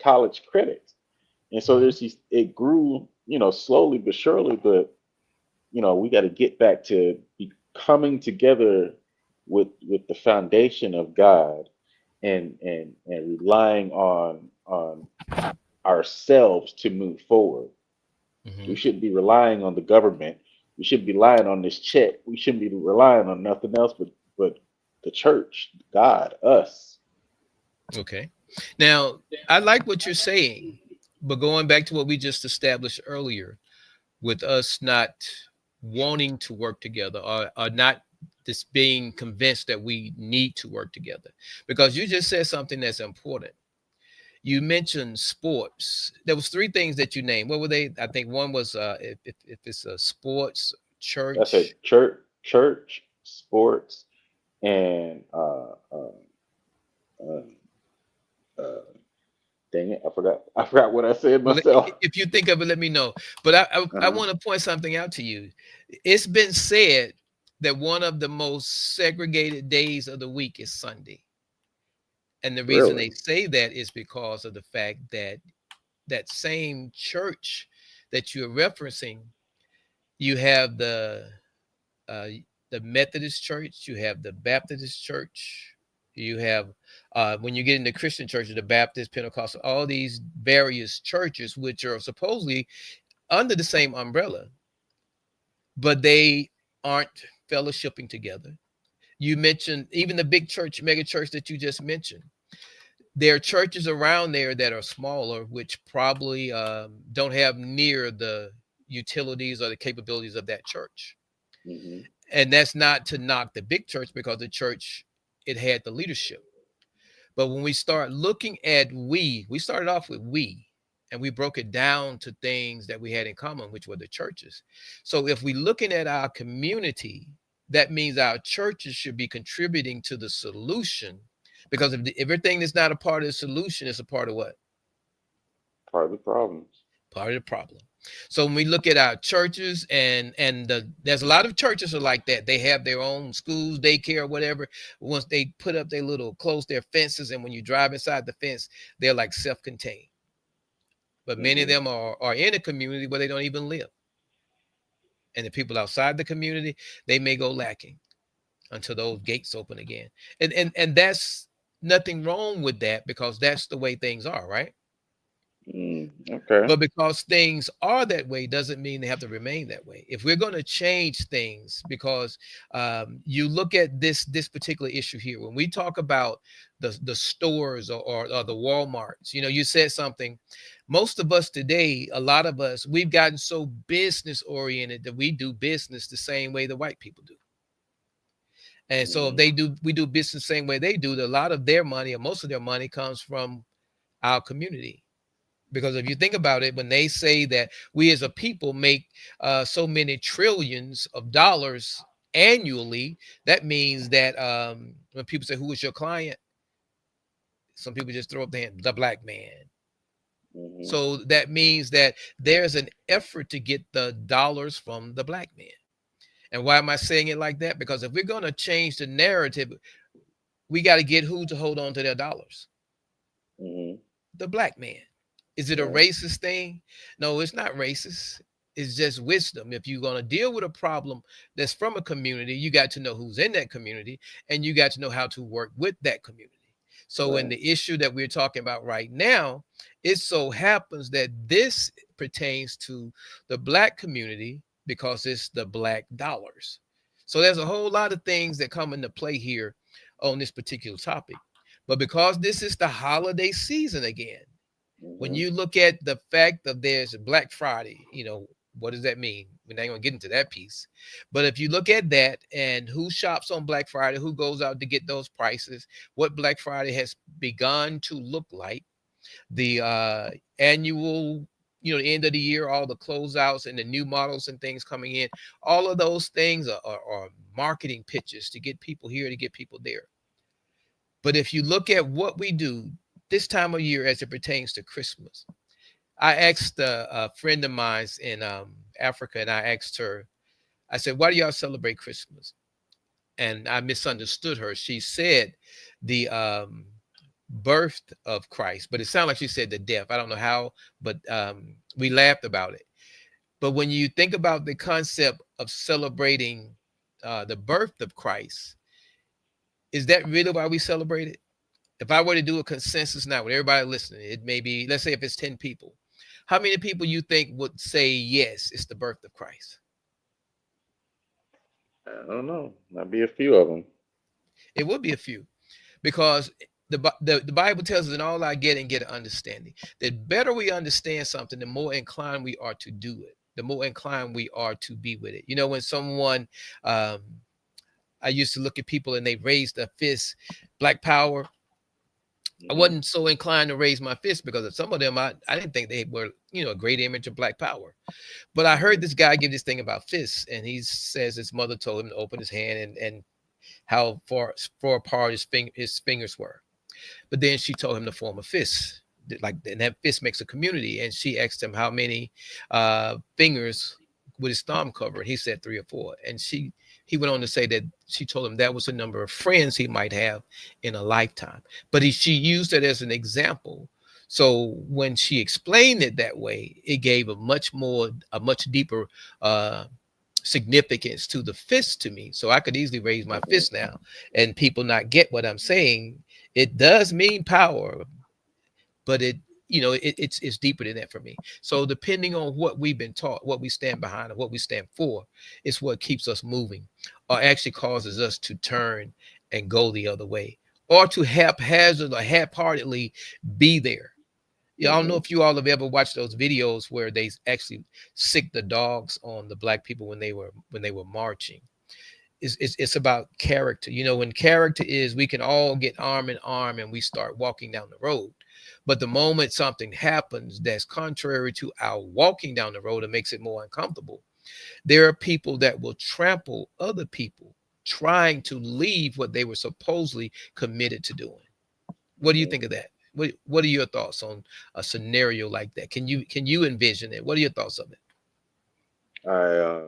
college credits. And so Hmm. it grew, slowly but surely. But we got to get back to be coming together with the foundation of God, and relying on ourselves to move forward. We Hmm. shouldn't be relying on the government. We shouldn't be relying on this check. We shouldn't be relying on nothing else but the church, God, us. Okay. Now, I like what you're saying, but going back to what we just established earlier, with us not wanting to work together, or not just being convinced that we need to work together, because you just said something that's important. You mentioned sports. There was three things that you named. What were they? I think one was if it's a sports, I said church. church, sports, and uh, uh, dang it, I forgot. I forgot what I said Well, myself. if you think of it, let me know. But I Uh-huh. want to point something out to you. It's been said that one of the most segregated days of the week is Sunday. And the reason Really? they say that is because of the fact that that same church that you're referencing, you have uh, the Methodist Church, you have the Baptist Church, you have when you get into Christian churches, the Baptist, Pentecostal, all these various churches, which are supposedly under the same umbrella, but they aren't fellowshipping together. You mentioned even the big church, mega church that you just mentioned. There are churches around there that are smaller, which probably don't have near the utilities or the capabilities of that church. Hmm. And that's not to knock the big church, because the church, it had the leadership. But when we start looking at we started off with we, and we broke it down to things that we had in common, which were the churches. So if we're looking at our community, that means our churches should be contributing to the solution, because if everything that's not a part of the solution is a part of what? Part of the problems. Part of the problem. So when we look at our churches, there's a lot of churches are like that. They have their own schools, daycare, whatever. Once they put up their little close their fences, and when you drive inside the fence, they're like self-contained. But many of Hmm. them are in a community where they don't even live. And the people outside the community, they may go lacking until those gates open again. And that's nothing wrong with that, because that's the way things are, right? Okay. But because things are that way doesn't mean they have to remain that way. If we're going to change things, because you look at this particular issue here, when we talk about the stores, or the Walmarts, you said something. Most of us today, a lot of us, we've gotten so business oriented that we do business the same way the white people do. And so if Hmm. we do business the same way they do, a lot of their money, or most of their money, comes from our community. Because if you think about it, when they say that we as a people make so many trillions of dollars annually, that means that when people say, "Who is your client?" Some people just throw up their hand, the black man. Hmm. So that means that there's an effort to get the dollars from the black man. And why am I saying it like that? Because if we're going to change the narrative, we got to get who to hold on to their dollars. Hmm. The black man. Is it a Right. racist thing? No, it's not racist. It's just wisdom. If you're going to deal with a problem that's from a community, you got to know who's in that community, and you got to know how to work with that community. So, in Right. the issue that we're talking about right now, it so happens that this pertains to the black community because it's the black dollars. So there's a whole lot of things that come into play here on this particular topic. But because this is the holiday season again, when Hmm. you look at the fact of there's Black Friday, what does that mean? We're not going to get into that piece. But if you look at that and who shops on Black Friday, who goes out to get those prices, what Black Friday has begun to look like, the annual, the end of the year, all the closeouts and the new models and things coming in, all of those things are marketing pitches to get people here, to get people there. But if you look at what we do this time of year as it pertains to Christmas, I asked a friend of mine in Africa, and I asked her, I said, why do y'all celebrate Christmas? And I misunderstood her. She said the birth of Christ, but it sounded like she said the death. I don't know how, but we laughed about it. But when you think about the concept of celebrating the birth of Christ, is that really why we celebrate it? If I were to do a consensus now with everybody listening, it may be, let's say if it's 10 people, how many people you think would say yes, it's the birth of Christ? I don't know. Might be a few of them. It would be a few, because the Bible tells us in all I get an understanding. The better we understand something, the more inclined we are to do it, the more inclined we are to be with it. When someone, um, I used to look at people and they raised a fist, Black Power. I Hmm. wasn't so inclined to raise my fist because of some of them, I didn't think they were, a great image of Black Power. But I heard Hmm. this guy give this thing about fists, and he says his mother told him to open his hand and how far apart his fingers were. But then she told him to form a fist, like, and that fist makes a community. And she asked him how many fingers would his thumb cover. He said three or four. And he went on to say that she told him that was the number of friends he might have in a lifetime. But she used it as an example. So when she explained it that way, it gave a much deeper uh, significance to the fist to me. So I could easily raise my Hmm. fist now and people not get what I'm saying. It does mean power, but it's deeper than that for me. So depending on what we've been taught, what we stand behind, and what we stand for, is what keeps us moving, or actually causes us to turn and go the other way, or to haphazard or half-heartedly be there. Yeah, I don't know Hmm. if you all have ever watched those videos where they actually sick the dogs on the Black people when they were marching. It's about character. When character is, we can all get arm in arm and we start walking down the road. But the moment something happens that's contrary to our walking down the road and makes it more uncomfortable, there are people that will trample other people trying to leave what they were supposedly committed to doing. What do you Hmm. think of that? What are your thoughts on a scenario like that? Can you envision it? What are your thoughts of it? I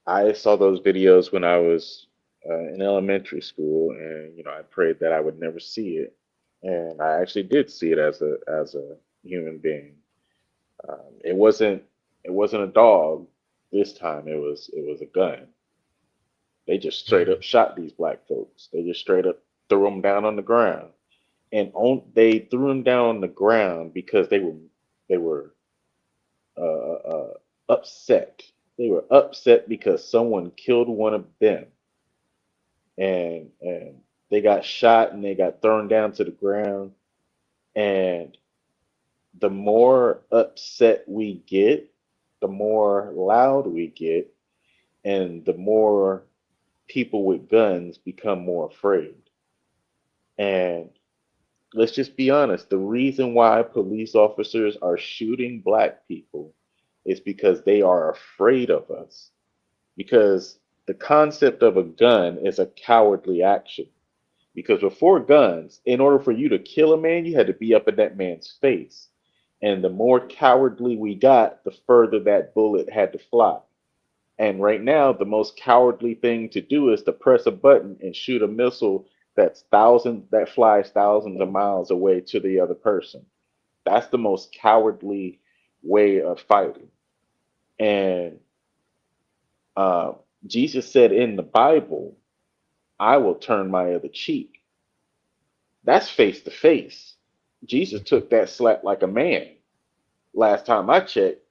I saw those videos when I was in elementary school, and I prayed that I would never see it, and I actually did see it as a human being. It wasn't a dog this time. It was a gun. They just straight Mm, up shot these black folks. They just straight up threw them down on the ground, and they threw them down on the ground because they were upset. They were upset because someone killed one of them, and they got shot and they got thrown down to the ground. And the more upset we get, the more loud we get, and the more people with guns become more afraid. And let's just be honest, the reason why police officers are shooting black people is because they are afraid of us. Because the concept of a gun is a cowardly action. Because before guns, in order for you to kill a man, you had to be up in that man's face. And the more cowardly we got, the further that bullet had to fly. And right now, the most cowardly thing to do is to press a button and shoot a missile that flies thousands of miles away to the other person. That's the most cowardly way of fighting. And uh, Jesus said in the Bible, "I will turn my other cheek." That's face to face. Jesus took that slap like a man. Last time I checked,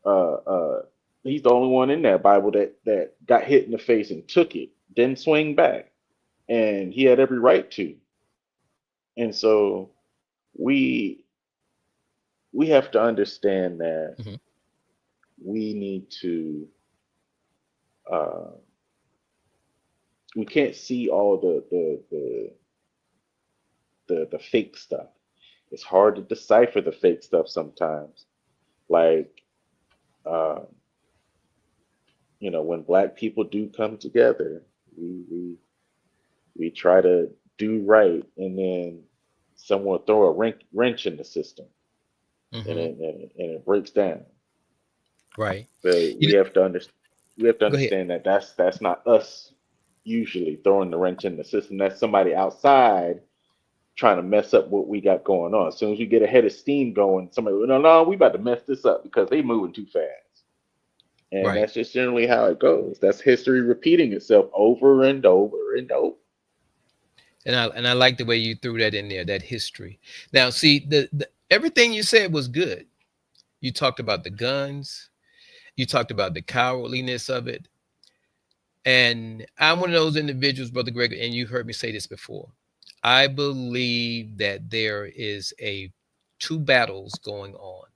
uh, uh, He's the only one in that Bible that got hit in the face and took it, didn't swing back, and he had every right to. And so we we have to understand that Mhm. we need to uh, we can't see all the fake stuff. It's hard to decipher the fake stuff sometimes. Like uh, when black people do come together, we we we try to do right, and then someone throw a wrench in the system, and Mhm. it breaks down. Right. But You we have to go ahead. understand that that's not us usually throwing the wrench in the system. That's somebody outside trying to mess up what we got going on. As soon as we get a head of steam going, somebody, no, we about to mess this up because they moving too fast. And Right. that's just generally how it goes. That's history repeating itself over and over and over. And I like the way you threw that in there, that history. Now, see, the everything you said was good. You talked about the guns. You talked about the cowardliness of it. And I'm one of those individuals, Brother Greg, and you heard me say this before. I believe that there is a two battles going on,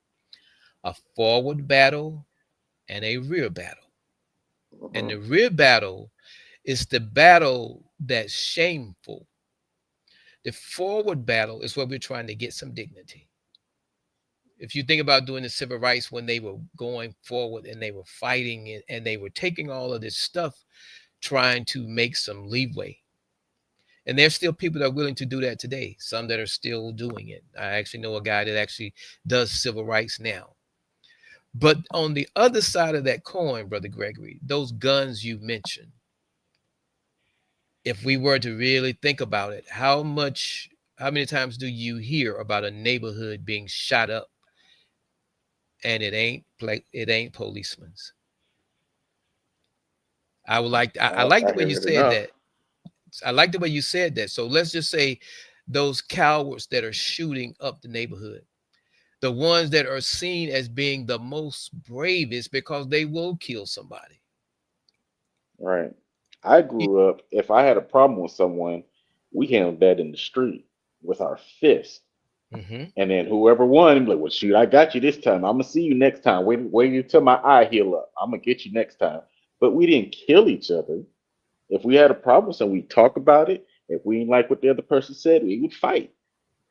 a forward battle and a rear battle. And Mhm. the rear battle is the battle that's shameful. The forward battle is where we're trying to get some dignity. If you think about doing the civil rights when they were going forward and they were fighting it and they were taking all of this stuff, trying to make some leeway. And there's still people that are willing to do that today, some that are still doing it. I actually know a guy that actually does civil rights now. But on the other side of that coin, Brother Gregory, those guns you mentioned, if we were to really think about it, how many times do you hear about a neighborhood being shot up and it ain't policemen's? I like I the way you hear it said enough. that. I like the way you said that. So let's just say those cowards that are shooting up the neighborhood, the ones that are seen as being the most bravest because they will kill somebody. Right. I grew up, if I had a problem with someone, we handled that in the street with our fist. Mm-hmm. And then whoever won, be like, well, shoot, I got you this time. I'm gonna see you next time. Wait until my eye heal up. I'm gonna get you next time. But we didn't kill each other. If we had a problem, so we talk about it. If we didn't like what the other person said, we would fight.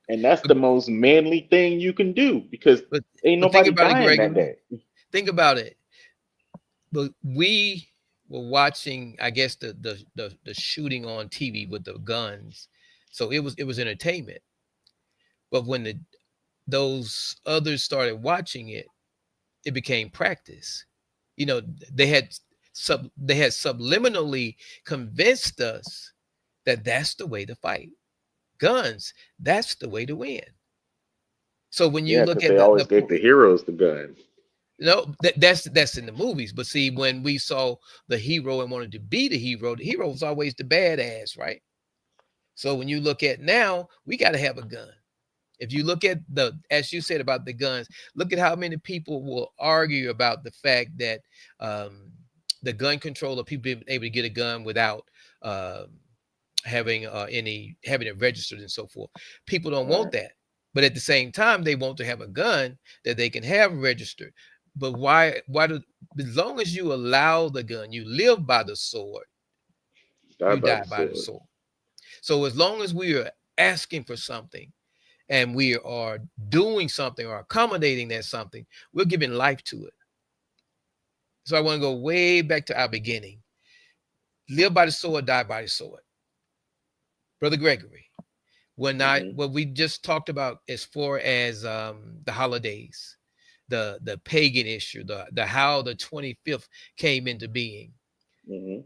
And that's But, the most manly thing you can do because but ain't but think nobody about it, dying that Gregory. day. Think about it. But we were watching, I guess, the shooting on TV with the guns. So it was entertainment. But when those others started watching it, it became practice. You know, they had they had subliminally convinced us that that's the way to fight. Guns, that's the way to win. So when you Yeah, look because at they always gave the heroes the gun. no, that's in the movies. But see, when we saw the hero and wanted to be the hero was always the badass, right? So when you look at now, we got to have a gun. If you look at as you said about the guns, look at how many people will argue about the fact that um, the gun control of people being able to get a gun without um, having it registered and so forth. People don't want Right. that, but at the same time, they want to have a gun that they can have registered. But why? Why do? As long as you allow the gun, you live by the sword, Die you by the die by the sword. sword. So as long as we are asking for something and we are doing something or accommodating that something, we're giving life to it. So I want to go way back to our beginning. Live by the sword, die by the sword. Brother Gregory, Hmm. what we just talked about as far as the holidays, the pagan issue, the how the 25th came into being. Hmm.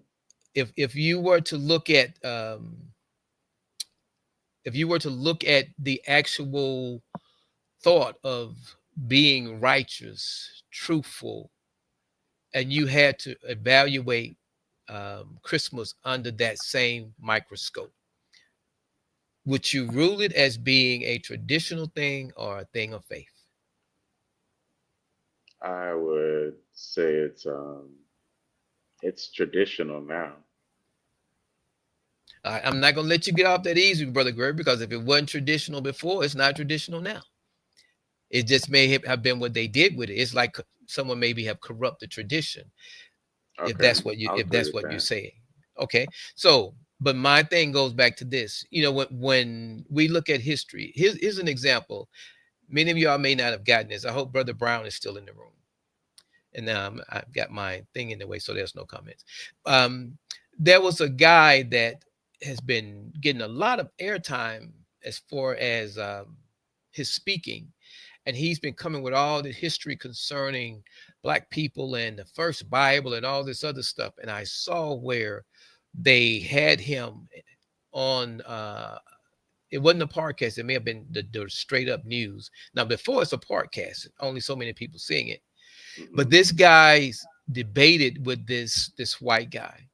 If you were to look at if you were to look at the actual thought of being righteous, truthful, and you had to evaluate Christmas under that same microscope, would you rule it as being a traditional thing or a thing of faith? I would say it's traditional now. I'm not gonna let you get off that easy, brother Greg, because if it wasn't traditional before, it's not traditional now. It just may have been what they did with it. It's like someone maybe have corrupted tradition, Okay, I'll if agree that's with what you're that. saying. Okay. So, but my thing goes back to this. When we look at history, here's an example. Many of y'all may not have gotten this. I hope Brother Brown is still in the room. And now I've got my thing in the way, so there's no comments. Um, there was a guy that has been getting a lot of airtime as far as his speaking, and he's been coming with all the history concerning black people and the first Bible and all this other stuff. And I saw where they had him on. It wasn't a podcast. It may have been the straight up news. Now, before it's a podcast, only so many people seeing it. But Hmm. this guy's debated with this white guy,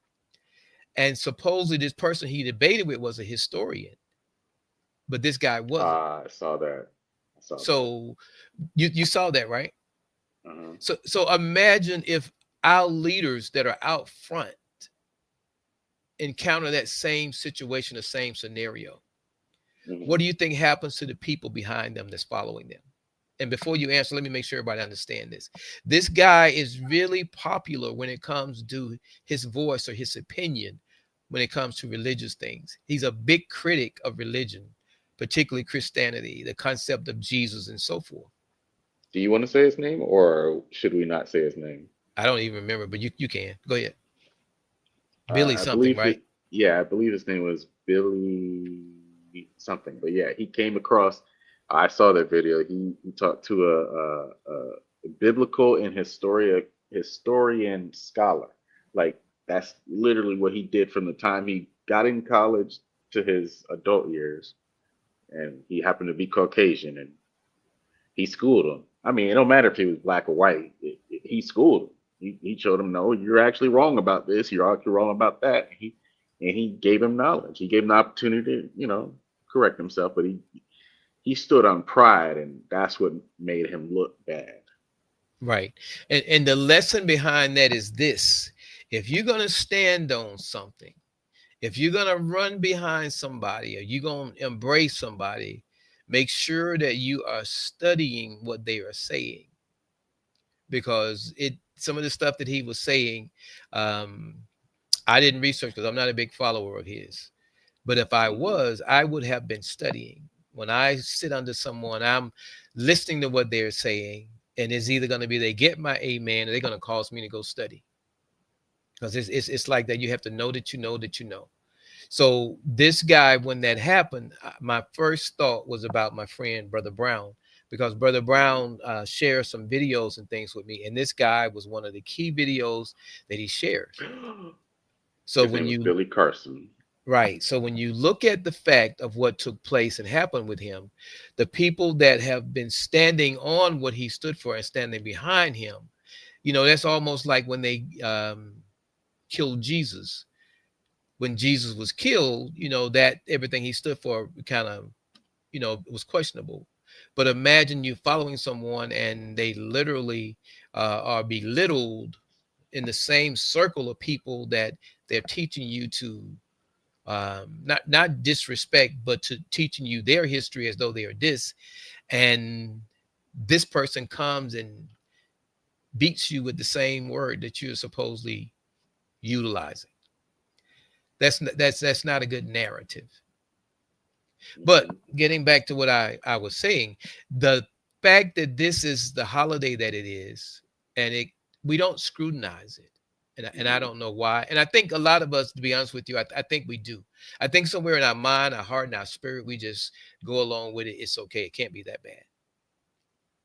and supposedly this person he debated with was a historian, but this guy wasn't. I saw that. I saw that. So you saw that, right? Uh-huh. So imagine if our leaders that are out front encounter that same situation, the same scenario. What Hmm. do you think happens to the people behind them that's following them? And before you answer, let me make sure everybody understand this. This guy is really popular when it comes to his voice or his opinion when it comes to religious things. He's a big critic of religion, particularly Christianity, the concept of Jesus and so forth. Do you want to say his name, or should we not say his name? I don't even remember, but you can. Go ahead. Billy I something, believe right? it. Yeah, I believe his name was Billy something. But yeah, he came across. I saw that video. He talked to a biblical and historian scholar. Like that's literally what he did from the time he got in college to his adult years, and he happened to be Caucasian, and he schooled him. I mean, it don't matter if he was black or white. He schooled him. He showed him, no, you're actually wrong about this. You're actually wrong about that. And he gave him knowledge. He gave him the opportunity to, correct himself. But he stood on pride, and that's what made him look bad. Right. And the lesson behind that is this. If you're going to stand on something, if you're going to run behind somebody or you're going to embrace somebody, make sure that you are studying what they are saying, because it some of the stuff that he was saying, um, I didn't research because I'm not a big follower of his. But if I Hmm. was, I would have been studying. When I sit under someone, I'm listening to what they're saying, and it's either going to be they get my amen or they're going to cause me to go study, because it's like that. You have to know that you know that you know. So this guy, when that happened, my first thought was about my friend Brother Brown, because Brother Hmm. Brown shares some videos and things with me, and this guy was one of the key videos that he shares. So His name when was you Billy Carson. Right. So when you look at the fact of what took place and happened with him, the people that have been standing on what he stood for and standing behind him, that's almost like when they killed Jesus. When Jesus was killed, that everything he stood for kind of, was questionable. But imagine you following someone and they literally are belittled in the same circle of people that they're teaching you to not disrespect, but to teaching you their history as though they are this, and this person comes and beats you with the same word that you're supposedly utilizing. That's not a good narrative. But Hmm. getting back to what I was saying, the fact that this is the holiday that it is, and we don't scrutinize it. And I Hmm. don't know why. And I think a lot of us, to be honest with you, I think we do. I think somewhere in our mind, our heart, and our spirit, we just go along with it. It's okay. It can't be that bad.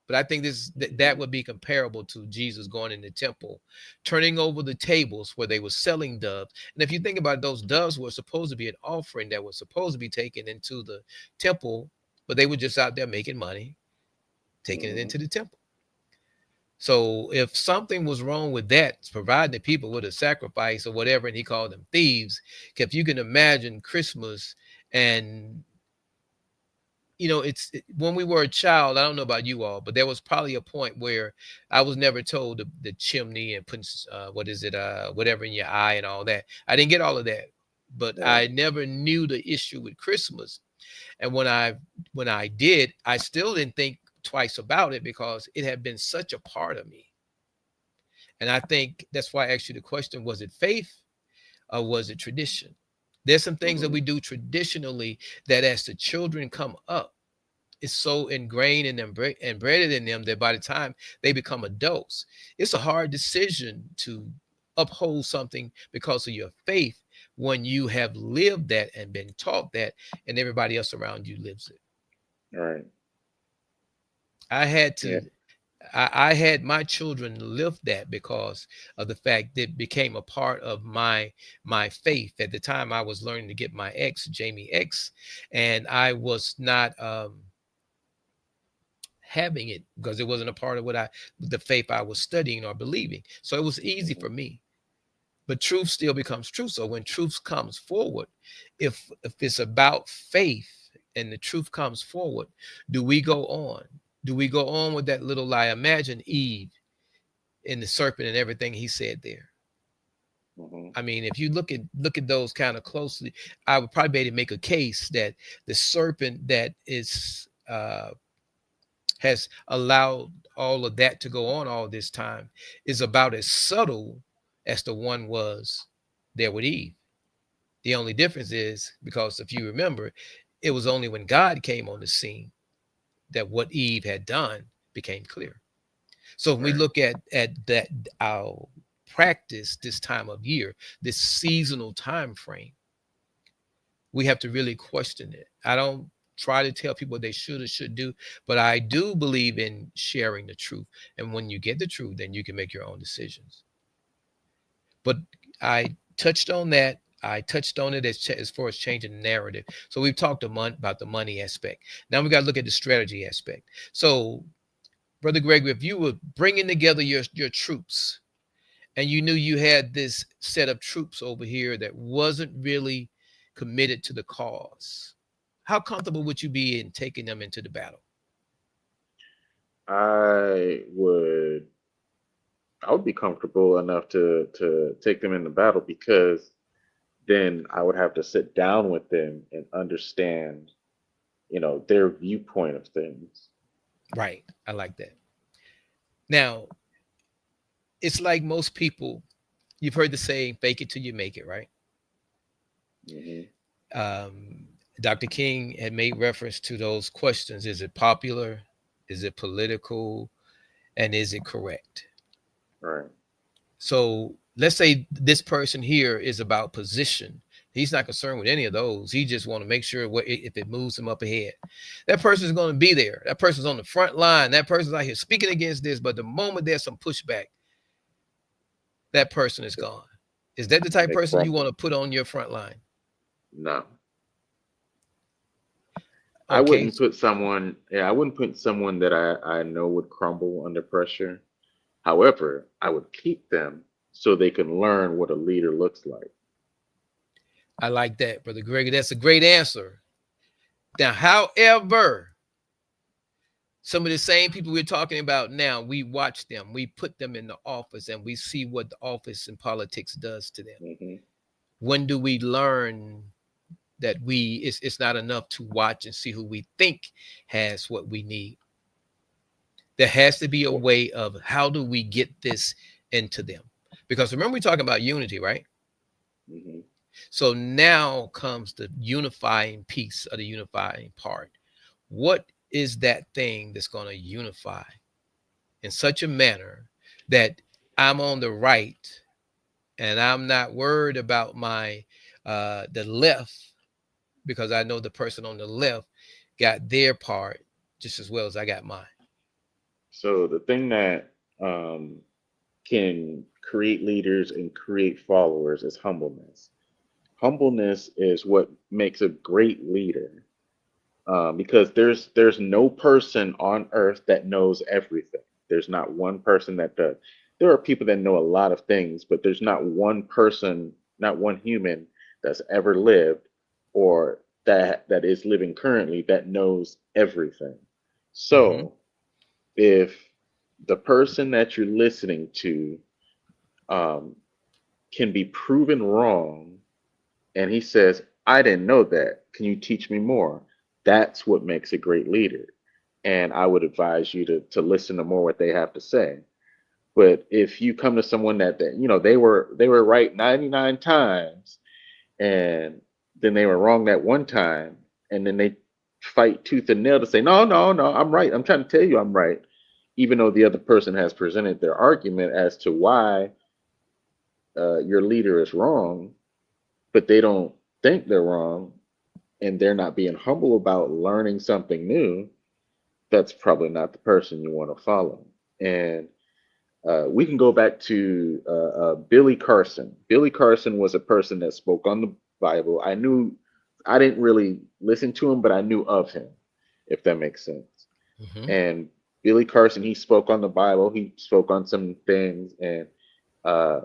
But I think that Hmm. would be comparable to Jesus going in the temple, turning over the tables where they were selling doves. And if you think about it, those doves were supposed to be an offering that was supposed to be taken into the temple, but they were just out there making money, taking it Hmm. into the temple. So if something was wrong with that, providing the people with a sacrifice or whatever, and he called them thieves, if you can imagine Christmas and when we were a child, I don't know about you all, but there was probably a point where I was never told the chimney and putting what is it, whatever in your eye and all that. I didn't get all of that, but Right. I never knew the issue with Christmas. And when I did, I still didn't think twice about it because it had been such a part of me. And I think that's why I asked you the question: was it faith or was it tradition? There's some things that Hmm. we do traditionally that as the children come up, it's so ingrained in them, embedded in them, that by the time they become adults, it's a hard decision to uphold something because of your faith when you have lived that and been taught that, and everybody else around you lives it. Right. I had Yeah. to. I had my children live that because of the fact that it became a part of my faith. At the time, I was learning to get my X, Jamie X, and I was not having it because it wasn't a part of the faith I was studying or believing. So it was easy Hmm. for me. But truth still becomes truth. So when truth comes forward, if it's about faith and the truth comes forward, do we go on? Do we go on with that little lie? Imagine Eve and the serpent and everything he said there. Hmm. I mean, if you look at those kind of closely, I would probably be able to make a case that the serpent that is has allowed all of that to go on all this time is about as subtle as the one was there with Eve. The only difference is because if you remember, it was only when God came on the scene that what Eve had done became clear. So when we Right. look at that, our practice this time of year, this seasonal time frame, we have to really question it. I don't try to tell people what they should or should do, but I do believe in sharing the truth. And when you get the truth, then you can make your own decisions. But I touched on that. I touched on it as far as changing the narrative. So we've talked about the money aspect. Now we got to look at the strategy aspect. So, Brother Gregory, if you were bringing together your troops, and you knew you had this set of troops over here that wasn't really committed to the cause, how comfortable would you be in taking them into the battle? I would I would be comfortable enough to take them in the battle because then I would have to sit down with them and understand, their viewpoint of things. Right. I like that. Now, it's like most people, you've heard the saying, fake it till you make it, right? Hmm. Um, Dr. King had made reference to those questions. Is it popular? Is it political? And is it correct? Right. So let's say this person here is about position. He's not concerned with any of those. He just want to make sure if it moves him up ahead. That person is going to be there. That person's on the front line. That person's out here speaking against this. But the moment there's some pushback, that person is gone. Is that the type of They person you want crumble. to put on your front line? No. Okay. I wouldn't put someone that I know would crumble under pressure. However, I would keep them so they can learn what a leader looks like. I like that, Brother Gregory. That's a great answer. Now, however, some of the same people we're talking about now, we watch them, we put them in the office, and we see what the office and politics does to them. Hmm. When do we learn that it's not enough to watch and see who we think has what we need? There has to be a way of how do we get this into them? Because remember, we're talking about unity, right? Hmm. So now comes the unifying piece of the unifying part. What is that thing that's going to unify in such a manner that I'm on the right and I'm not worried about my the left, because I know the person on the left got their part just as well as I got mine. So the thing that can create leaders and create followers is humbleness. Humbleness is what makes a great leader, because there's no person on earth that knows everything. There's not one person that does. There are people that know a lot of things, but there's not one person, not one human that's ever lived or that is living currently that knows everything. Hmm. So if the person that you're listening to um, can be proven wrong, and he says, I didn't know that. Can you teach me more? That's what makes a great leader. And I would advise you to listen to more what they have to say. But if you come to someone that they were right 99 times and then they were wrong that one time, and then they fight tooth and nail to say, no, no, no, I'm right. I'm trying to tell you I'm right, even though the other person has presented their argument as to why your leader is wrong, but they don't think they're wrong, and they're not being humble about learning something new. That's probably not the person you want to follow. And we can go back to Billy Carson. Billy Carson was a person that spoke on the Bible. I didn't really listen to him, but I knew of him, if that makes sense. Hmm. And Billy Carson, he spoke on the Bible. He spoke on some things, and uh,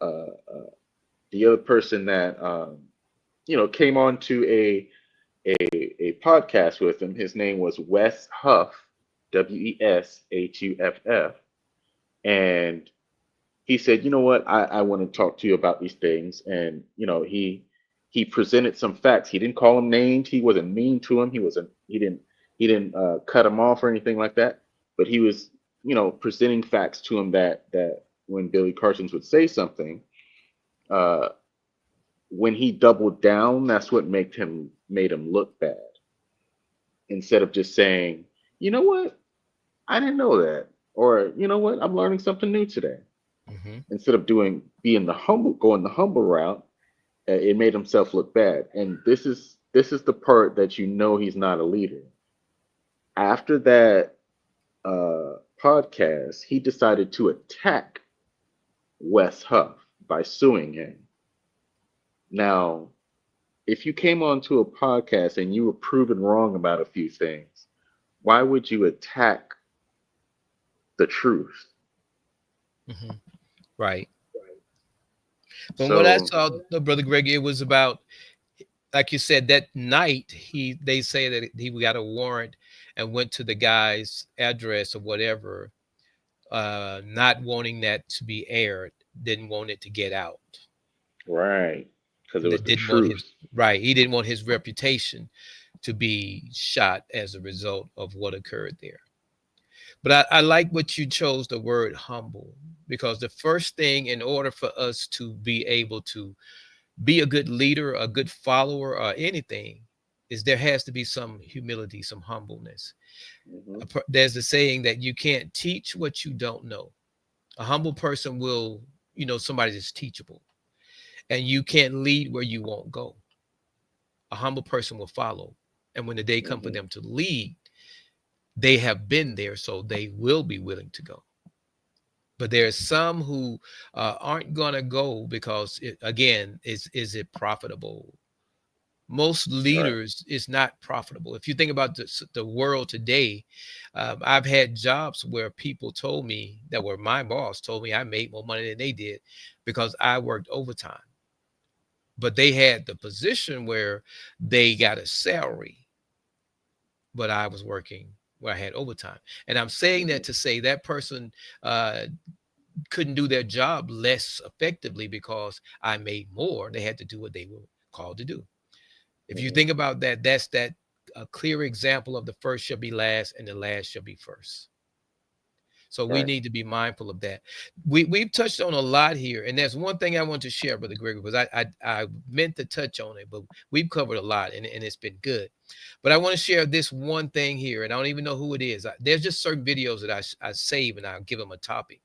uh, the other person that came on to a podcast with him. His name was Wes Huff, Weshuff, and he said, "You know what? I want to talk to you about these things." And he presented some facts. He didn't call him names. He wasn't mean to him. He didn't cut him off or anything like that. But he was presenting facts to him that when Billy Carson would say something, uh, when he doubled down, that's what made him look bad. Instead of just saying, "You know what? I didn't know that," or "You know what? I'm learning something new today." Hmm. Instead of going the humble route, it made himself look bad. And this is the part that he's not a leader. After that podcast, he decided to attack Wes Huff by suing him. Now, if you came onto a podcast and you were proven wrong about a few things, why would you attack the truth? Hmm. Right. From what I So, saw, Brother Greg, it was about, like you said, that night they say that he got a warrant and went to the guy's address or whatever, not wanting that to be aired, didn't want it to get out. right, because it was That the didn't want his, truth. right. He didn't want his reputation to be shot as a result of what occurred there. But I like what you chose the word humble, because the first thing in order for us to be able to be a good leader, a good follower, or anything, is there has to be some humility, some humbleness. Hmm. There's a saying that you can't teach what you don't know. A humble person will, somebody that's teachable, and you can't lead where you won't go. A humble person will follow. And when the day comes for Hmm. them to lead, they have been there, so they will be willing to go. But there's some who aren't going to go because, again, is it profitable? Most Right. leaders is not profitable. If you think about the world today, I've had jobs where people told me, that were my boss told me, I made more money than they did because I worked overtime. But they had the position where they got a salary, but I was working where I had overtime. And I'm saying Hmm. that to say that person uh, couldn't do their job less effectively because I made more. They had to do what they were called to do. If you Hmm. think about that, that's that a clear example of the first shall be last and the last shall be first. So we Right. need to be mindful of that. We've touched on a lot here, and there's one thing I want to share, Brother Gregory, because I meant to touch on it, but we've covered a lot, and it's been good. But I want to share this one thing here, and I don't even know who it is. There's just certain videos that I save and I'll give them a topic.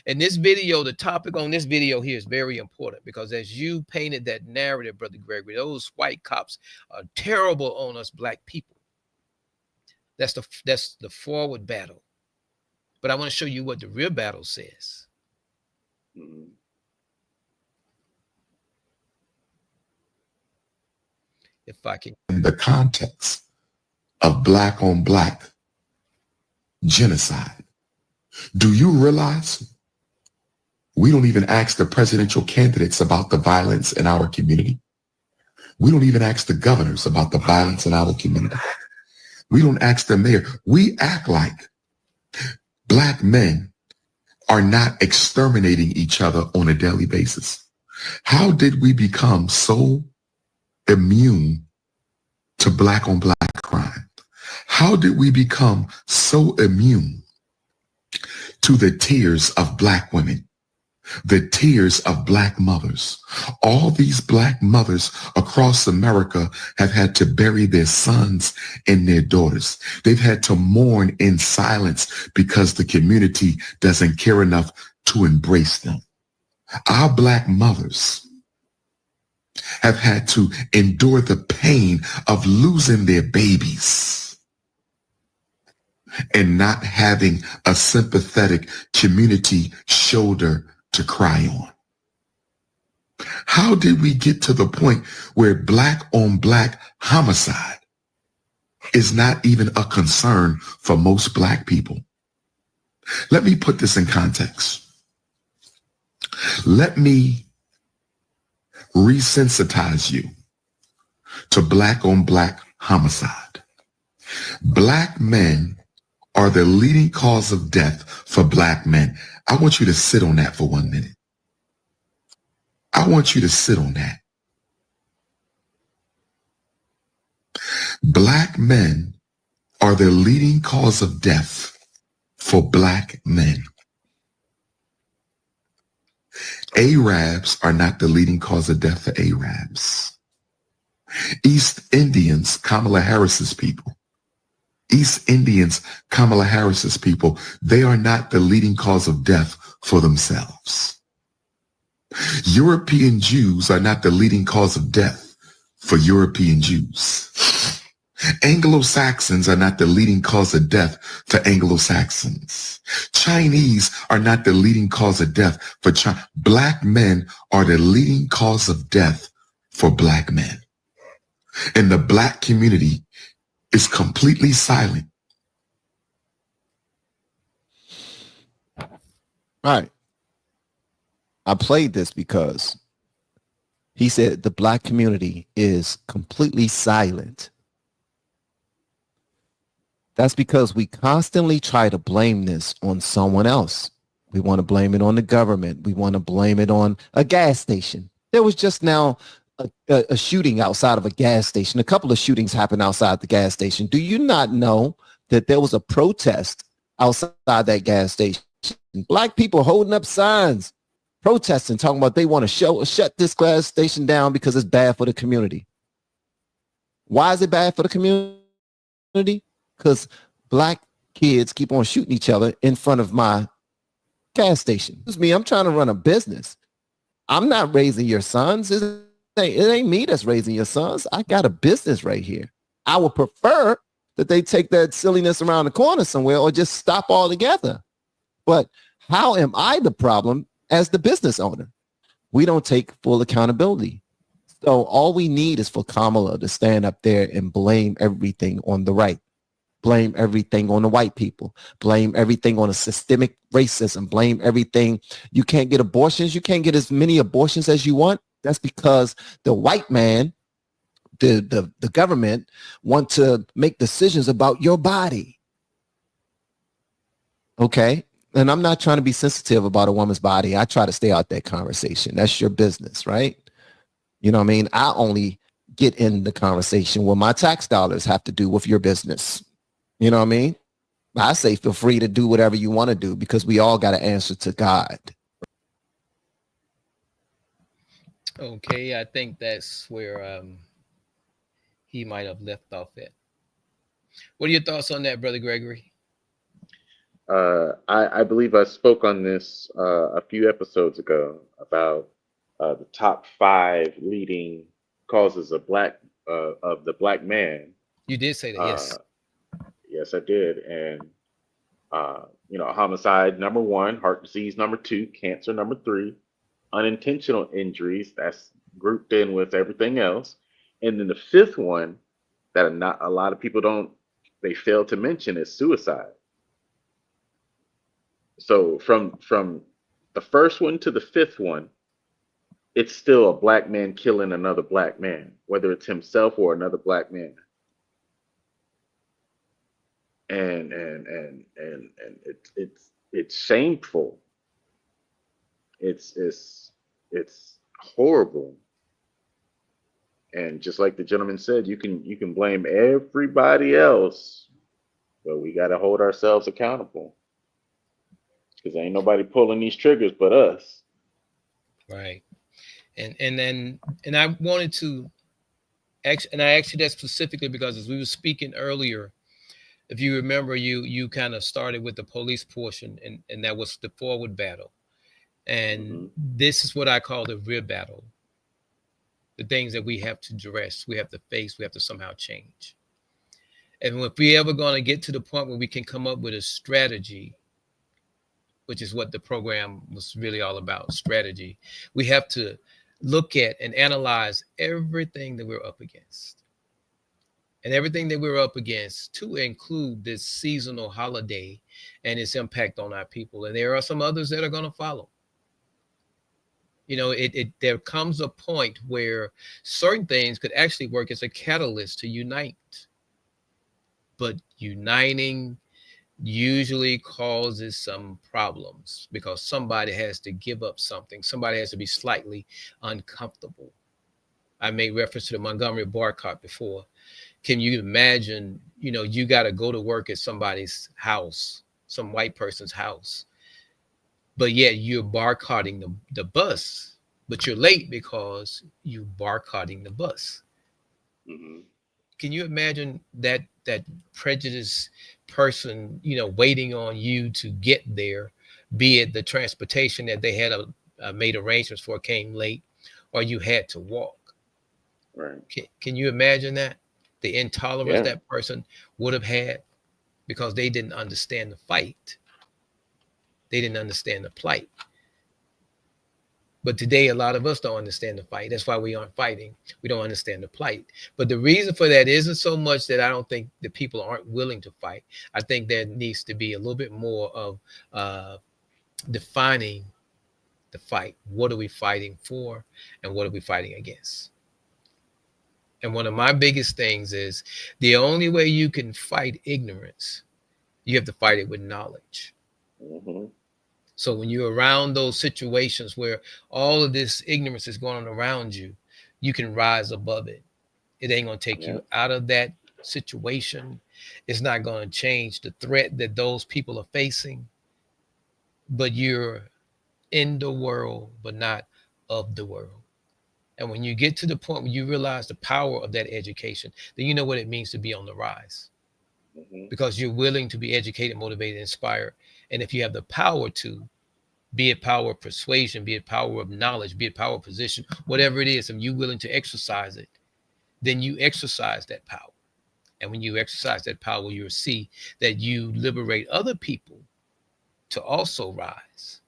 And this video, the topic on this video here is very important, because as you painted that narrative, Brother Gregory, those white cops are terrible on us black people. That's the forward battle. But I want to show you what the real battle says. Hmm. If I can. In the context of black on black genocide. Do you realize we don't even ask the presidential candidates about the violence in our community? We don't even ask the governors about the violence in our community. We don't ask the mayor. We act like black men are not exterminating each other on a daily basis. How did we become so immune to black on black crime? How did we become so immune to the tears of black women, the tears of black mothers? All these black mothers across America have had to bury their sons and their daughters. They've had to mourn in silence because the community doesn't care enough to embrace them. Our black mothers have had to endure the pain of losing their babies and not having a sympathetic community shoulder to cry on. How did we get to the point where black on black homicide is not even a concern for most black people? Let me put this in context. Let me resensitize you to black on black homicide. Black men are the leading cause of death for black men. I want you to sit on that for 1 minute. I want you to sit on that. Black men are the leading cause of death for black men. Arabs are not the leading cause of death for Arabs. East Indians, Kamala Harris's people. East Indians, Kamala Harris's people, they are not the leading cause of death for themselves. European Jews are not the leading cause of death for European Jews. Anglo-Saxons are not the leading cause of death for Anglo-Saxons. Chinese are not the leading cause of death for China. Black men are the leading cause of death for black men. And the black community is completely silent. Right. I played this because he said the black community is completely silent. That's because we constantly try to blame this on someone else. We want to blame it on the government. We want to blame it on a gas station. There was just now a shooting outside of a gas station. A couple of shootings happened outside the gas station. Do you not know that there was a protest outside that gas station? Black people holding up signs, protesting, talking about they want to shut this gas station down because it's bad for the community. Why is it bad for the community? Because black kids keep on shooting each other in front of my gas station. Excuse me, I'm trying to run a business. I'm not raising your sons. It ain't me that's raising your sons. I got a business right here. I would prefer that they take that silliness around the corner somewhere or just stop altogether. But how am I the problem as the business owner? We don't take full accountability. So all we need is for Kamala to stand up there and blame everything on the right. Blame everything on the white people. Blame everything on a systemic racism. Blame everything. You can't get abortions. You can't get as many abortions as you want. That's because the white man, the government, want to make decisions about your body. Okay? And I'm not trying to be sensitive about a woman's body. I try to stay out that conversation. That's your business, right? You know what I mean? I only get in the conversation where my tax dollars have to do with your business. You know what I mean? I say feel free to do whatever you want to do because we all got to answer to God. Okay, I think that's where he might have left off at. What are your thoughts on that, Brother Gregory? I believe I spoke on this a few episodes ago about the top 5 leading causes of the black man. You did say that, yes. Yes, I did. And homicide number 1, heart disease number 2, cancer number 3, unintentional injuries, that's grouped in with everything else. And then the 5th one that not a lot of people they fail to mention is suicide. So from the first one to the 5th one, it's still a black man killing another black man, whether it's himself or another black man. And it's shameful. It's horrible. And just like the gentleman said, you can blame everybody else, but we got to hold ourselves accountable because ain't nobody pulling these triggers but us. Right. And I wanted to and I asked you that specifically because as we were speaking earlier, if you remember, you kind of started with the police portion, and that was the forward battle. And Hmm. this is what I call the rear battle. The things that we have to address, we have to face, we have to somehow change. And if we ever going to get to the point where we can come up with a strategy, which is what the program was really all about, strategy, we have to look at and analyze everything that we're up against. And everything that we're up against to include this seasonal holiday and its impact on our people. And there are some others that are going to follow. You know, there comes a point where certain things could actually work as a catalyst to unite. But uniting usually causes some problems because somebody has to give up something. Somebody has to be slightly uncomfortable. I made reference to the Montgomery boycott before. Can you imagine, you got to go to work at somebody's house, some white person's house, but yet you're boycotting the bus, but you're late because you boycotting the bus. Hmm. Can you imagine that prejudiced person, waiting on you to get there, be it the transportation that they had made arrangements for came late, or you had to walk? Right. Can you imagine that? The intolerance Yeah. that person would have had because they didn't understand the fight. They didn't understand the plight. But today, a lot of us don't understand the fight. That's why we aren't fighting. We don't understand the plight. But the reason for that isn't so much that I don't think the people aren't willing to fight. I think there needs to be a little bit more of uh, defining the fight. What are we fighting for, and what are we fighting against? And one of my biggest things is the only way you can fight ignorance, you have to fight it with knowledge. Hmm. So when you're around those situations where all of this ignorance is going on around you, you can rise above it. It ain't going to take Yeah. you out of that situation. It's not going to change the threat that those people are facing, but you're in the world, but not of the world. And when you get to the point where you realize the power of that education, then you know what it means to be on the rise Hmm. because you're willing to be educated, motivated, inspired. And if you have the power to, be it power of persuasion, be it power of knowledge, be it power of position, whatever it is, and you willing to exercise it, then you exercise that power. And when you exercise that power, you'll see that you liberate other people to also rise.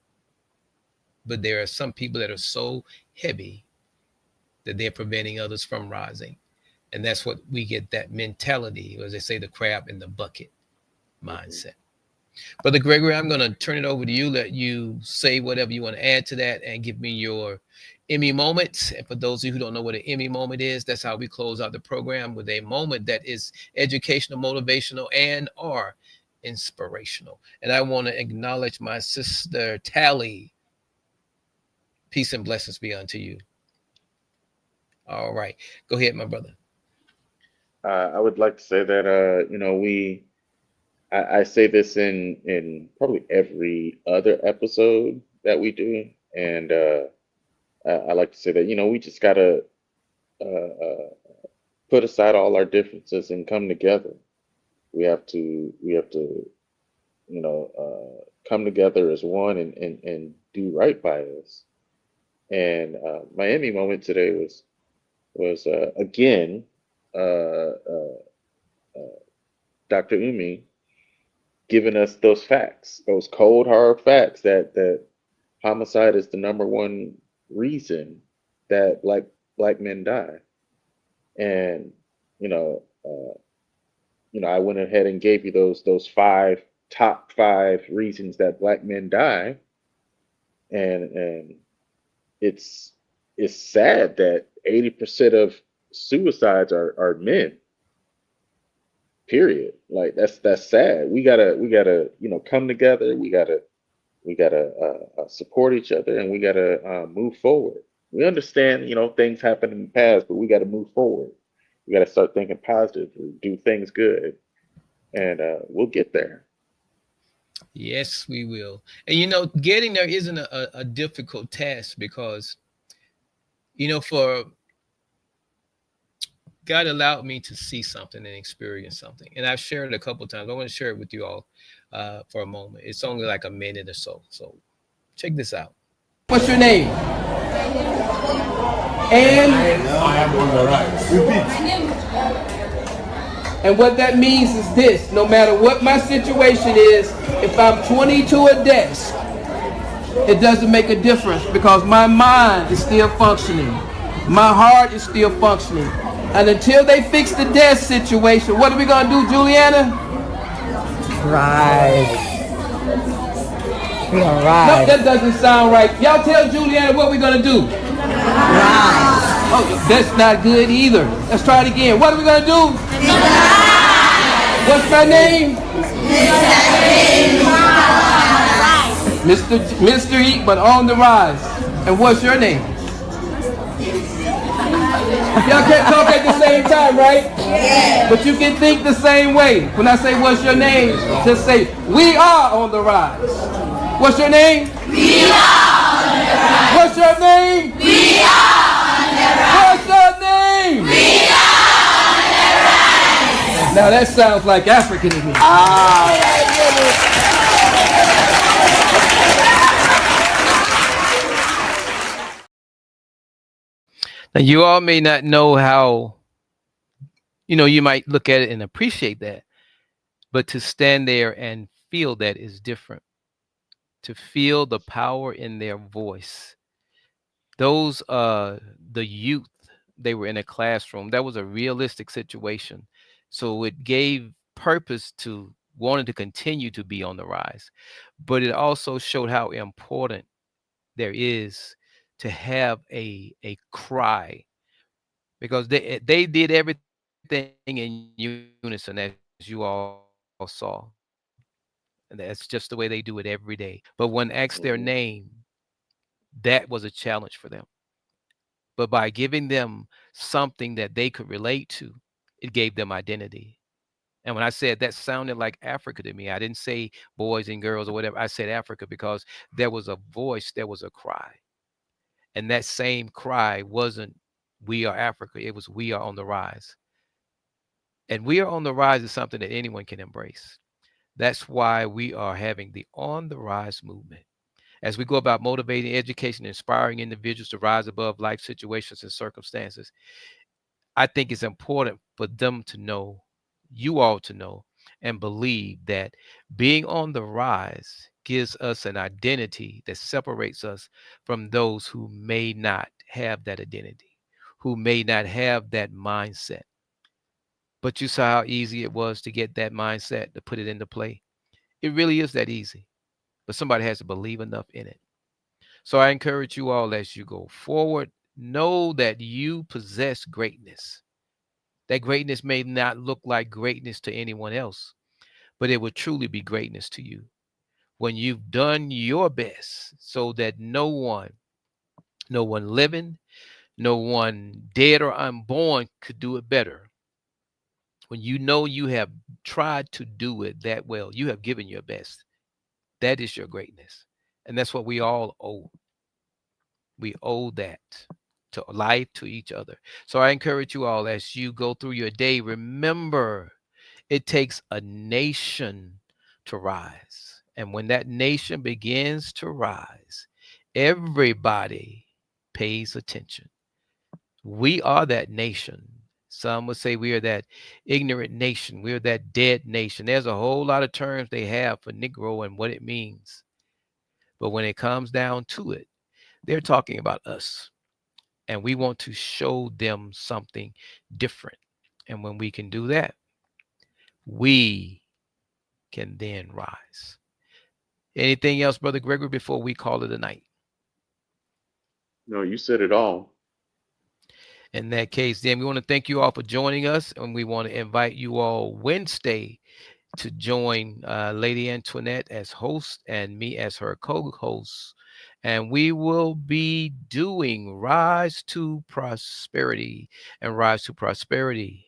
But there are some people that are so heavy that they're preventing others from rising. And that's what we get, that mentality, as they say, the crab in the bucket Hmm. mindset. Brother Gregory, I'm going to turn it over to you. Let you say whatever you want to add to that and give me your Emmy moment. And for those of you who don't know what an Emmy moment is, that's how we close out the program, with a moment that is educational, motivational, and or inspirational. And I want to acknowledge my sister Tally. Peace and blessings be unto you. All right. Go ahead, my brother. I would like to say that I say this in probably every other episode that we do, and I like to say that we just gotta uh, put aside all our differences and come together. We have to come together as one and do right by us. And my Emmy moment today was again uh, uh, Dr. Umi giving us those facts, those cold hard facts that homicide is the number one reason that black men die. And you know, uh, I went ahead and gave you those top five reasons that black men die, and it's it's sad that 80% of suicides are men. Period. Like that's sad. We gotta come together. We gotta support each other, and we gotta move forward. We understand things happen in the past, but we gotta move forward. We gotta start thinking positive, do things good, and we'll get there. Yes, we will. And you know, getting there isn't a difficult task because, you know, for God allowed me to see something and experience something. And I've shared it a couple of times. I want to share it with you all for a moment. It's only like a minute or so. So check this out. What's your name? And I am on the rise. Repeat. And what that means is this: no matter what my situation is, if I'm 20 to a desk, it doesn't make a difference because my mind is still functioning. My heart is still functioning. And until they fix the desk situation, what are we going to do, Juliana? Rise. We gonna No, rise. that doesn't sound right. Y'all tell Juliana what we're going to do. Rise. Oh, that's not good either. Let's try it again. What are we going to do? What's my name? Mr. Eatman on the rise. And what's your name? Y'all can't talk at the same time, right? Yeah. But you can think the same way. When I say what's your name, just say we are on the rise. What's your name? We are on the rise. What's your name? We are on the rise. What's your name? We are on the rise. Now that sounds like African to me. Oh, now, you all may not know how, you might look at it and appreciate that, but to stand there and feel that is different. To feel the power in their voice. Those, the youth, they were in a classroom. That was a realistic situation. So it gave purpose to wanting to continue to be on the rise. But it also showed how important there is to have a cry, because they did everything in unison, as you all saw. And that's just the way they do it every day. But when asked their name, Hmm. that was a challenge for them. But by giving them something that they could relate to, it gave them identity. And when I said that sounded like Africa to me, I didn't say boys and girls or whatever. I said Africa because there was a voice, there was a cry. And that same cry wasn't we are Africa, it was we are on the rise. And we are on the rise is something that anyone can embrace. That's why we are having the On the Rise movement. As we go about motivating, education, inspiring individuals to rise above life situations and circumstances, I think it's important for them to know, you all to know, and believe that being on the rise gives us an identity that separates us from those who may not have that identity, who may not have that mindset. But you saw how easy it was to get that mindset, to put it into play. It really is that easy, but somebody has to believe enough in it. So I encourage you all as you go forward, know that you possess greatness. That greatness may not look like greatness to anyone else, but it will truly be greatness to you when you've done your best so that no one living, no one dead or unborn could do it better. When you know you have tried to do it that well, you have given your best. That is your greatness. And that's what we all owe. We owe that to life, to each other. So I encourage you all as you go through your day, remember it takes a nation to rise. And when that nation begins to rise, everybody pays attention. We are that nation. Some would say we are that ignorant nation. We're that dead nation. There's a whole lot of terms they have for Negro and what it means. But when it comes down to it, they're talking about us. And we want to show them something different. And when we can do that, we can then rise. Anything else, Brother Gregory, before we call it a night? No, you said it all. In that case, then we want to thank you all for joining us, and we want to invite you all Wednesday to join Lady Antoinette as host and me as her co-host. And we will be doing Rise to Prosperity. And Rise to Prosperity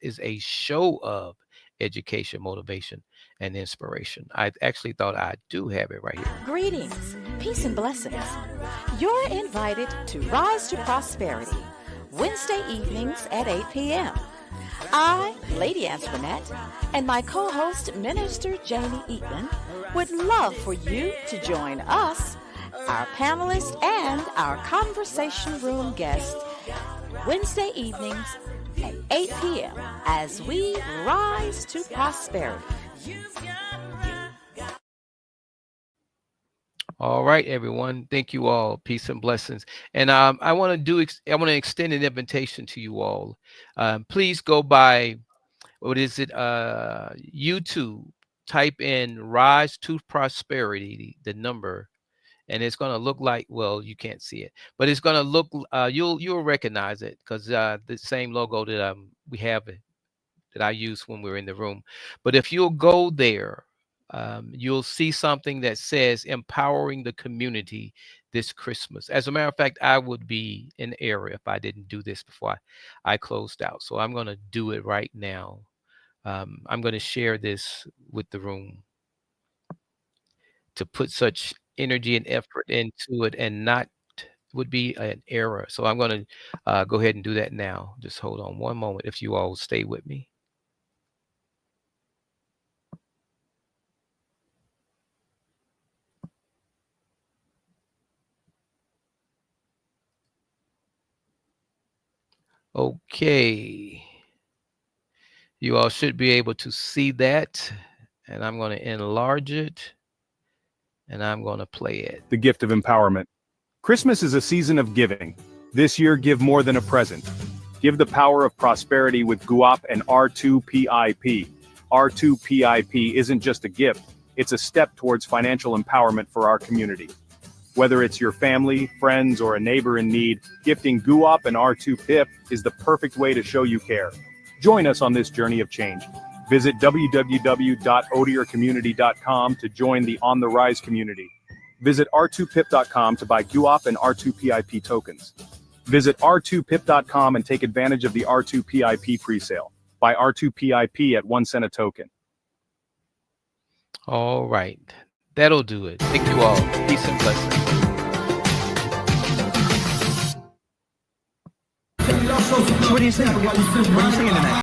is a show of education, motivation, and inspiration. I actually thought I do have it right here. Greetings, peace and blessings. You're invited to Rise to Prosperity, Wednesday evenings at 8 p.m. I, Lady Antoinette, and my co-host, Minister Jamie Eatman, would love for you to join us, our panelists, and our conversation room guests Wednesday evenings at 8 p.m. as we rise to prosperity. All right, everyone. Thank you all. Peace and blessings. And I want to extend an invitation to you all. Please go by, what is it? YouTube. Type in Rise to Prosperity, the number, and it's going to look like, well, you can't see it, but it's going to look, you'll recognize it, because the same logo that we have that I use when we're in the room. But if you'll go there, you'll see something that says empowering the community this Christmas. As a matter of fact, I would be in error if I didn't do this before I closed out. So I'm going to do it right now. I'm going to share this with the room to put such energy and effort into it, and not would be an error. So I'm going to go ahead and do that now. Just hold on one moment if you all stay with me. Okay. You all should be able to see that, and I'm going to enlarge it, and I'm going to play it. The gift of empowerment. Christmas is a season of giving. This year, give more than a present. Give the power of prosperity with GUAP and R2PIP. R2PIP isn't just a gift, it's a step towards financial empowerment for our community. Whether it's your family, friends, or a neighbor in need, gifting GUAP and R2PIP is the perfect way to show you care. Join us on this journey of change. Visit www.odiercommunity.com to join the On the Rise community. Visit r2pip.com to buy GUAP and R2PIP tokens. Visit r2pip.com and take advantage of the R2PIP presale. Buy R2PIP at 1 cent a token. All right. That'll do it. Thank you all. Peace and blessings. What are you saying? What are you saying tonight?